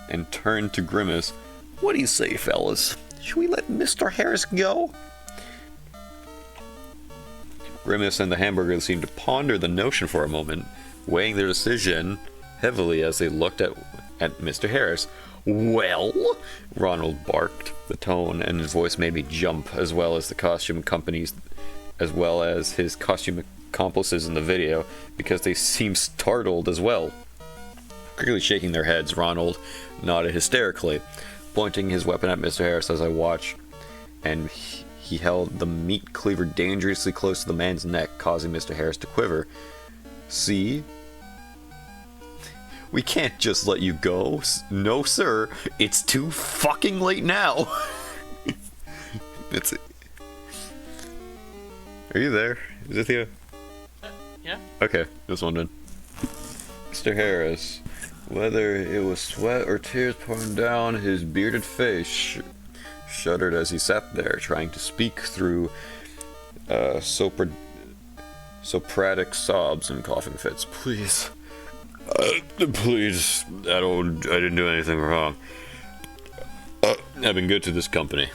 and turned to Grimace. "What do you say, fellas? Should we let Mr. Harris go?" Grimace and the Hamburger seemed to ponder the notion for a moment, weighing their decision heavily as they looked at Mr. Harris. "Well?" Ronald barked. The tone and his voice made me jump, as well as his costume accomplices in the video, because they seemed startled as well. Quickly shaking their heads, Ronald nodded hysterically, pointing his weapon at Mr. Harris as I watched, and he held the meat cleaver dangerously close to the man's neck, causing Mr. Harris to quiver. "See? We can't just let you go. No, sir. It's too fucking late now. That's it. Are you there, Zythia? Yeah? Okay, just wondering. Mr. Harris, whether it was sweat or tears pouring down his bearded face, shuddered as he sat there, trying to speak through Soporific sobs and coughing fits. Please. Please. I didn't do anything wrong. I've been good to this company.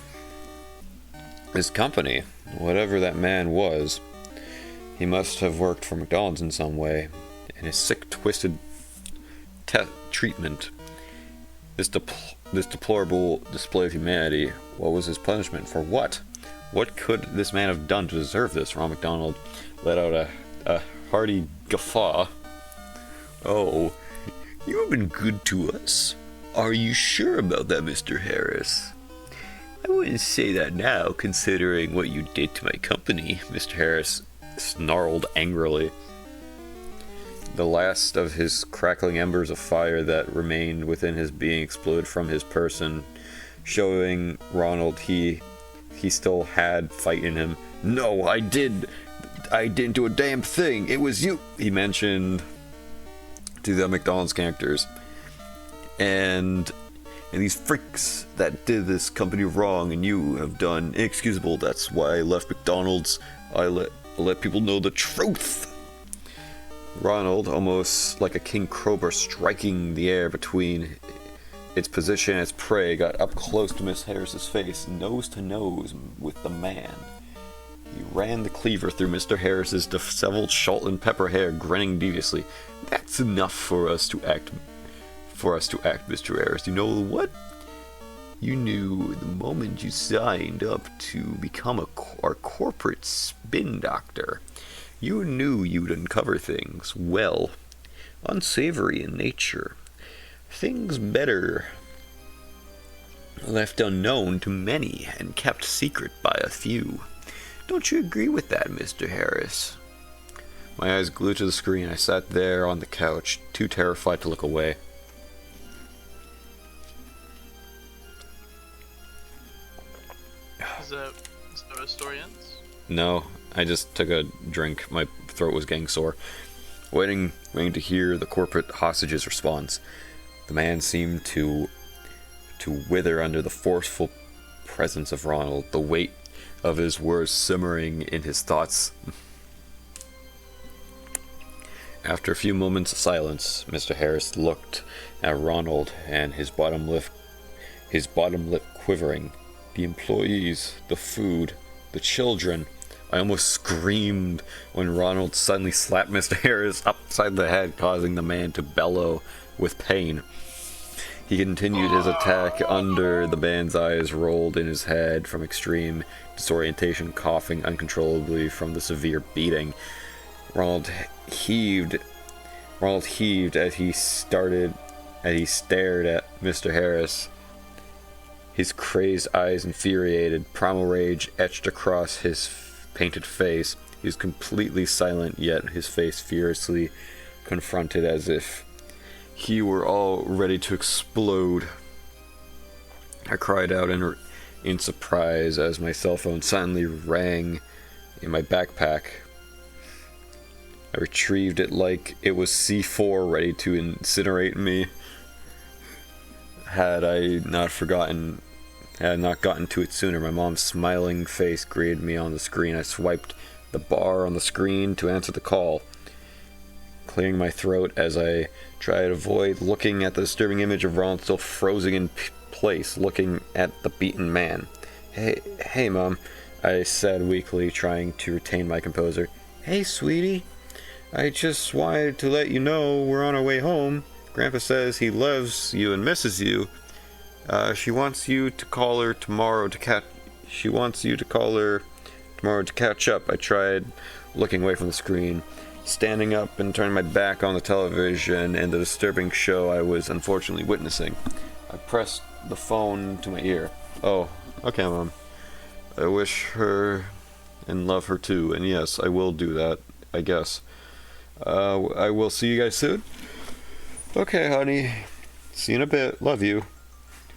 This company? Whatever that man was, he must have worked for McDonald's in some way. And his sick, twisted treatment. This deplorable display of humanity. What was his punishment? For what? What could this man have done to deserve this? Ronald McDonald let out a hearty guffaw. Oh, you have been good to us. Are you sure about that, Mr. Harris? I wouldn't say that now, considering what you did to my company, Mr. Harris snarled angrily. The last of his crackling embers of fire that remained within his being exploded from his person, showing Ronald he still had fight in him. No, I didn't do a damn thing. It was you, he mentioned to the McDonald's characters. And these freaks that did this company wrong, and you have done inexcusable. That's why I left McDonald's. I let people know the truth. Ronald, almost like a king cobra striking the air between its position and its prey, got up close to Miss Harris's face, nose to nose with the man. He ran the cleaver through Mr. Harris's disheveled salt and pepper hair, grinning deviously. That's enough for us to act, Mr. Harris. You know what? You knew the moment you signed up to become our corporate spin doctor. You knew you'd uncover things, well, unsavory in nature. Things better left unknown to many and kept secret by a few. Don't you agree with that, Mr. Harris? My eyes glued to the screen. I sat there on the couch, too terrified to look away. Is that how the story ends? No, I just took a drink. My throat was getting sore. Waiting to hear the corporate hostage's response. The man seemed to wither under the forceful presence of Ronald, the weight of his words simmering in his thoughts. After a few moments of silence, Mr. Harris looked at Ronald, and his bottom lip quivering. The employees, the food, the children. I almost screamed when Ronald suddenly slapped Mr. Harris upside the head, causing the man to bellow with pain. He continued his attack under the man's eyes rolled in his head from extreme disorientation, coughing uncontrollably from the severe beating. Ronald heaved as he stared at Mr. Harris. His crazed eyes infuriated, primal rage etched across his painted face. He was completely silent, yet his face furiously confronted, as if he were all ready to explode. I cried out in surprise as my cell phone suddenly rang in my backpack. I retrieved it like it was C4 ready to incinerate me. Had I not gotten to it sooner, my mom's smiling face greeted me on the screen. I swiped the bar on the screen to answer the call, clearing my throat as I tried to avoid looking at the disturbing image of Ron still frozen in place, looking at the beaten man. Hey, Mom, I said weakly, trying to retain my composure. Hey, sweetie. I just wanted to let you know we're on our way home. Grandpa says he loves you and misses you. She wants you to call her tomorrow to catch up. I tried looking away from the screen, standing up and turning my back on the television and the disturbing show I was unfortunately witnessing. I pressed the phone to my ear. Oh, okay, Mom. I wish her and love her too, and yes, I will do that, I guess. I will see you guys soon. Okay, honey. See you in a bit. Love you.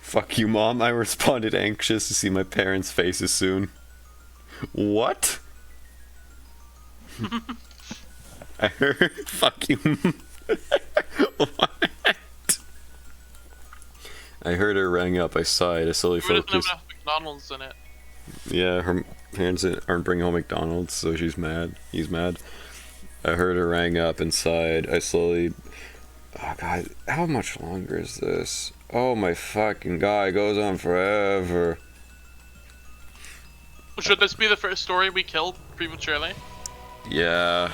Fuck you, Mom. I responded, anxious to see my parents' faces soon. What? I heard. Fuck you. What? I heard her ring up. I sighed. I slowly Who doesn't have focused. enough McDonald's in it? Yeah, her parents aren't bringing home McDonald's, so she's mad. He's mad. I heard her ring up and sighed. I slowly. Oh god, how much longer is this? Oh my fucking god, it goes on forever. Should this be the first story we killed prematurely? Yeah.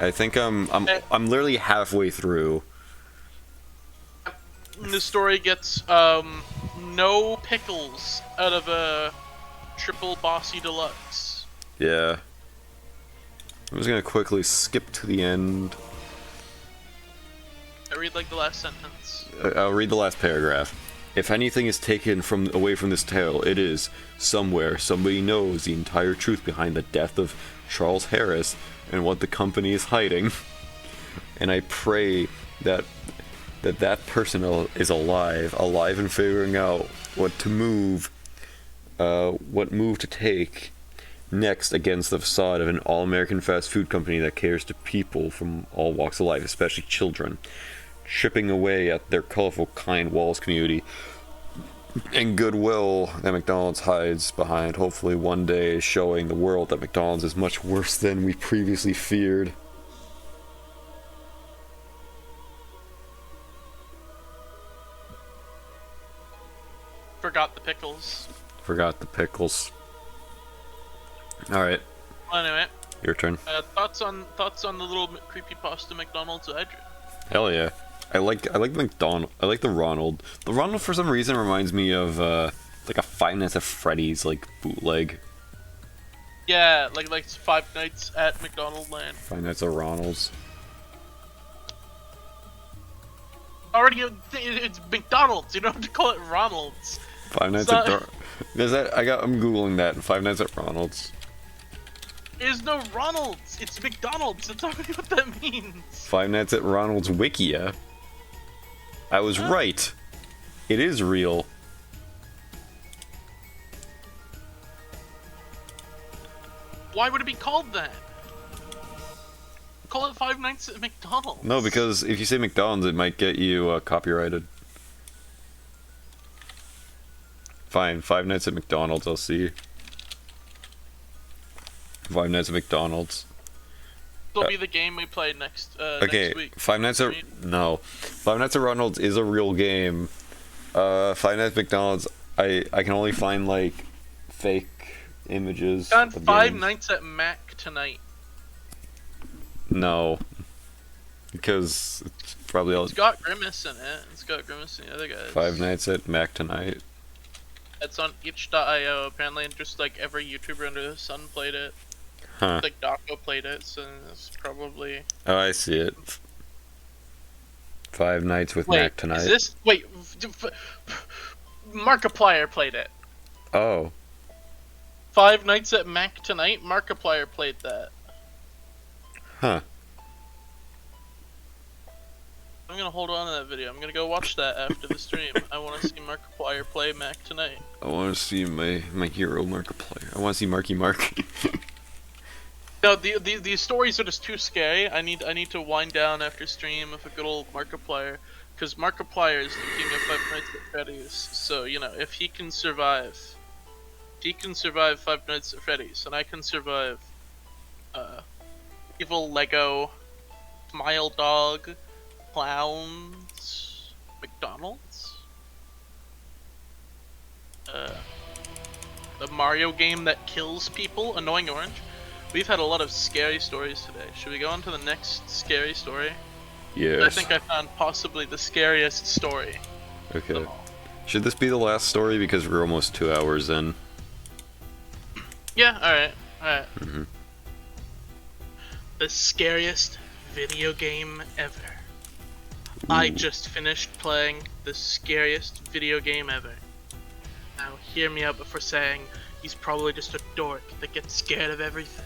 I think I'm literally halfway through. The story gets no pickles out of a triple bossy deluxe. Yeah. I'm just gonna quickly skip to the end. I read like the last sentence. I'll read the last paragraph. If anything is taken away from this tale, it is somewhere somebody knows the entire truth behind the death of Charles Harris and what the company is hiding. And I pray that that person is alive and figuring out what move to take next against the facade of an all-American fast food company that caters to people from all walks of life, especially children, chipping away at their colorful, kind Walls community and goodwill that McDonald's hides behind, hopefully one day showing the world that McDonald's is much worse than we previously feared. Forgot the pickles. Forgot the pickles. Alright, Well, anyway, your turn. thoughts on the little creepypasta McDonald's I drew. Hell yeah. I like McDonald. I like the Ronald. The Ronald for some reason reminds me of like a Five Nights at Freddy's like bootleg. Yeah, like Five Nights at McDonald Land. Five Nights at Ronald's. Already, it's McDonald's. You don't have to call it Ronald's. Five Nights So- at There's that. I'm googling that. Five Nights at Ronald's. There's no Ronald's. It's McDonald's. That's already what that means. Five Nights at Ronald's Wikia. I was right. It is real. Why would it be called that? Call it Five Nights at McDonald's. No, because if you say McDonald's, it might get you copyrighted. Fine, Five Nights at McDonald's. I'll see. Five Nights at McDonald's. It'll be the game we play next. Okay, next week. Five Nights at Five Nights at Ronald's is a real game. Five Nights at McDonald's, I can only find like fake images. Found of Five games. Nights at Mac tonight. No, because it's probably all It's got Grimace in it. It's got Grimace and the other guys. Five Nights at Mac tonight. It's on itch.io apparently, and just like every YouTuber under the sun played it. Huh. Like Daco played it, so it's probably. Oh, I see it. Five Nights with Wait, Mac tonight. is this? Wait, Markiplier played it. Oh, Five Nights at Mac tonight. Markiplier played that. huh. I'm gonna hold on to that video. I'm gonna go watch that after the stream. I want to see Markiplier play Mac tonight. I want to see my hero Markiplier. I want to see Marky Mark. No, these stories are just too scary. I need to wind down after stream with a good old Markiplier, because Markiplier is the king of Five Nights at Freddy's. So you know, if he can survive Five Nights at Freddy's, and I can survive evil Lego, Smile Dog, Clowns, McDonald's, the Mario game that kills people, Annoying Orange. We've had a lot of scary stories today. Should we go on to the next scary story? Yes. I think I found possibly the scariest story. of Okay. them all. Should this be the last story because we're almost 2 hours in? Yeah, alright. Mm-hmm. The scariest video game ever. I just finished playing the scariest video game ever. Now hear me out before saying he's probably just a dork that gets scared of everything.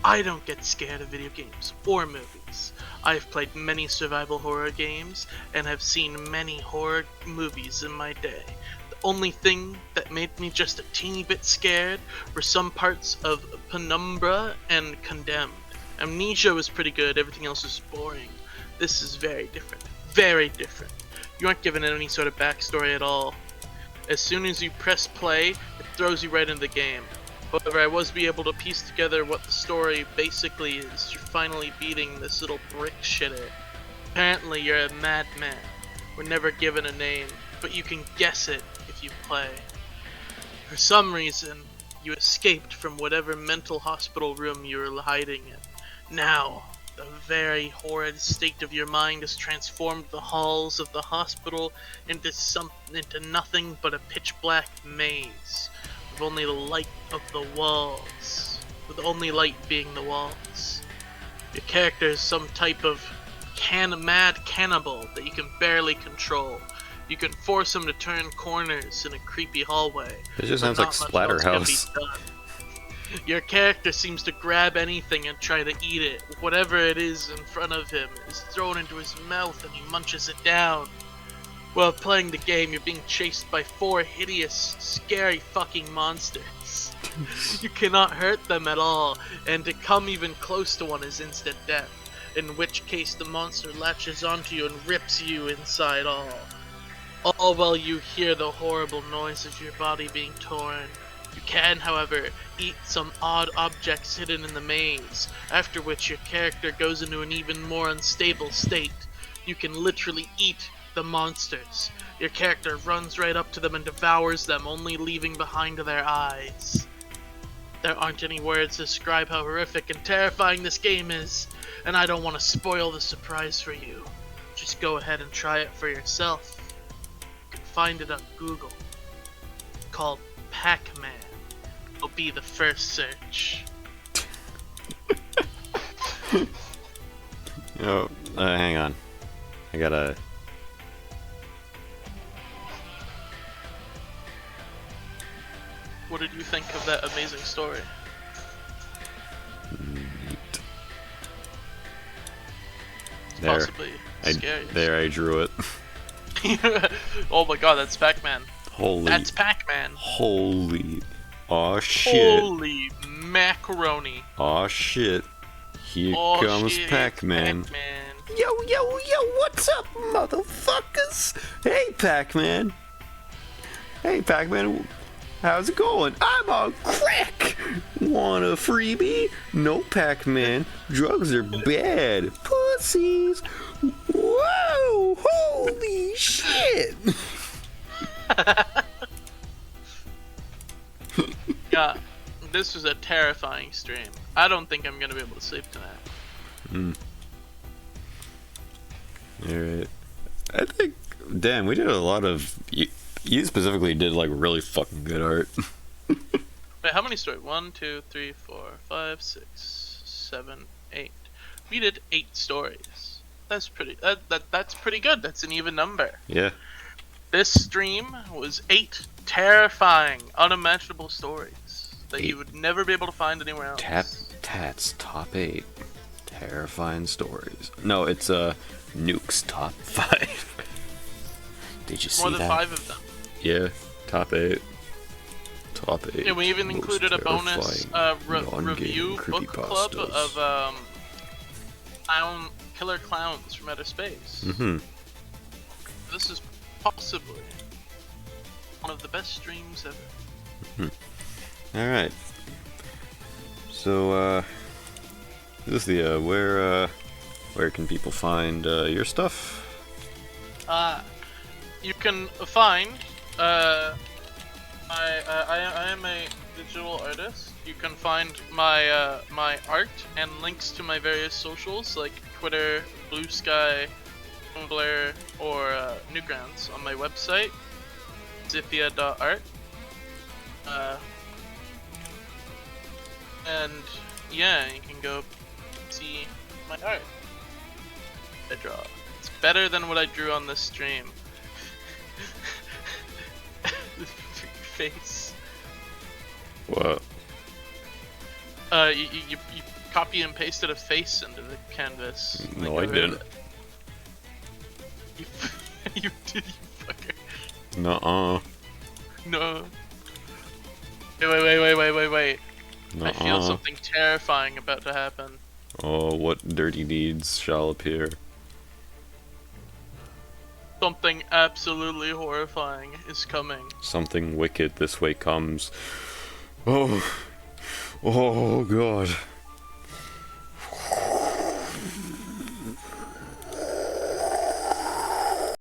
I don't get scared of video games or movies. I've played many survival horror games and have seen many horror movies in my day. The only thing that made me just a teeny bit scared were some parts of Penumbra and Condemned. Amnesia was pretty good, everything else was boring. This is very different. Very different. You aren't given any sort of backstory at all. As soon as you press play, it throws you right into the game. However, I was able to piece together what the story basically is. You're finally beating this little brick shitter. Apparently, you're a madman. We're never given a name, but you can guess it if you play. For some reason, you escaped from whatever mental hospital room you were hiding in. Now, the very horrid state of your mind has transformed the halls of the hospital into nothing but a pitch black maze. With only the light of the walls. With only light being the walls. Your character is some type of mad cannibal that you can barely control. You can force him to turn corners in a creepy hallway. It just sounds like Splatterhouse. Your character seems to grab anything and try to eat it. Whatever it is in front of him is thrown into his mouth and he munches it down. While playing the game, you're being chased by 4 hideous, scary fucking monsters. You cannot hurt them at all, and to come even close to one is instant death, in which case the monster latches onto you and rips you inside all while you hear the horrible noise of your body being torn. You can, however, eat some odd objects hidden in the maze, after which your character goes into an even more unstable state. You can literally eat the monsters. Your character runs right up to them and devours them, only leaving behind their eyes. There aren't any words to describe how horrific and terrifying this game is, and I don't want to spoil the surprise for you. Just go ahead and try it for yourself. You can find it on Google. It's called Pac-Man. It'll be the first search. Oh, hang on. I gotta... What did you think of that amazing story? Neat. It's There. possibly scary. There, I drew it. Oh my god, that's Pac-Man. Holy. That's Pac-Man. Holy. Aw, shit. Holy macaroni. Aw, shit. Here comes shit, Pac-Man. Pac-Man. Yo, what's up, motherfuckers? Hey, Pac-Man. Hey, Pac-Man. How's it going? I'm on crack! Want a freebie? No, Pac-Man. Drugs are bad. Pussies! Whoa! Holy shit! Yeah, this was a terrifying stream. I don't think I'm gonna be able to sleep tonight. Alright. I think... Damn, we did a lot of... You specifically did, like, really fucking good art. Wait, how many stories? 1, 2, 3, 4, 5, 6, 7, 8. We did 8 stories. That's pretty. That's pretty good. That's an even number. Yeah. This stream was 8 terrifying, unimaginable stories that you would never be able to find anywhere else. Tat's top 8 terrifying stories. No, it's Nuke's top 5. Did you see that? More than 5 of them. Yeah, top 8. Top 8. Yeah, we even included a bonus review book club of killer clowns from outer space. Mm-hmm. This is possibly one of the best streams ever. Alright. So, Zythia, where can people find your stuff? You can find I am a digital artist. You can find my my art and links to my various socials like Twitter, Blue Sky, Tumblr, or Newgrounds on my website, zythia.art. And yeah, you can go see my art I draw. It's better than what I drew on this stream. Face. What? You copy and pasted a face into the canvas. No, Like, I didn't. You, you did, you fucker. Nuh-uh. No. Wait. I feel Nuh-uh. something terrifying about to happen. Oh, what dirty deeds shall appear? Something absolutely horrifying is coming. Something wicked this way comes. Oh. Oh, God.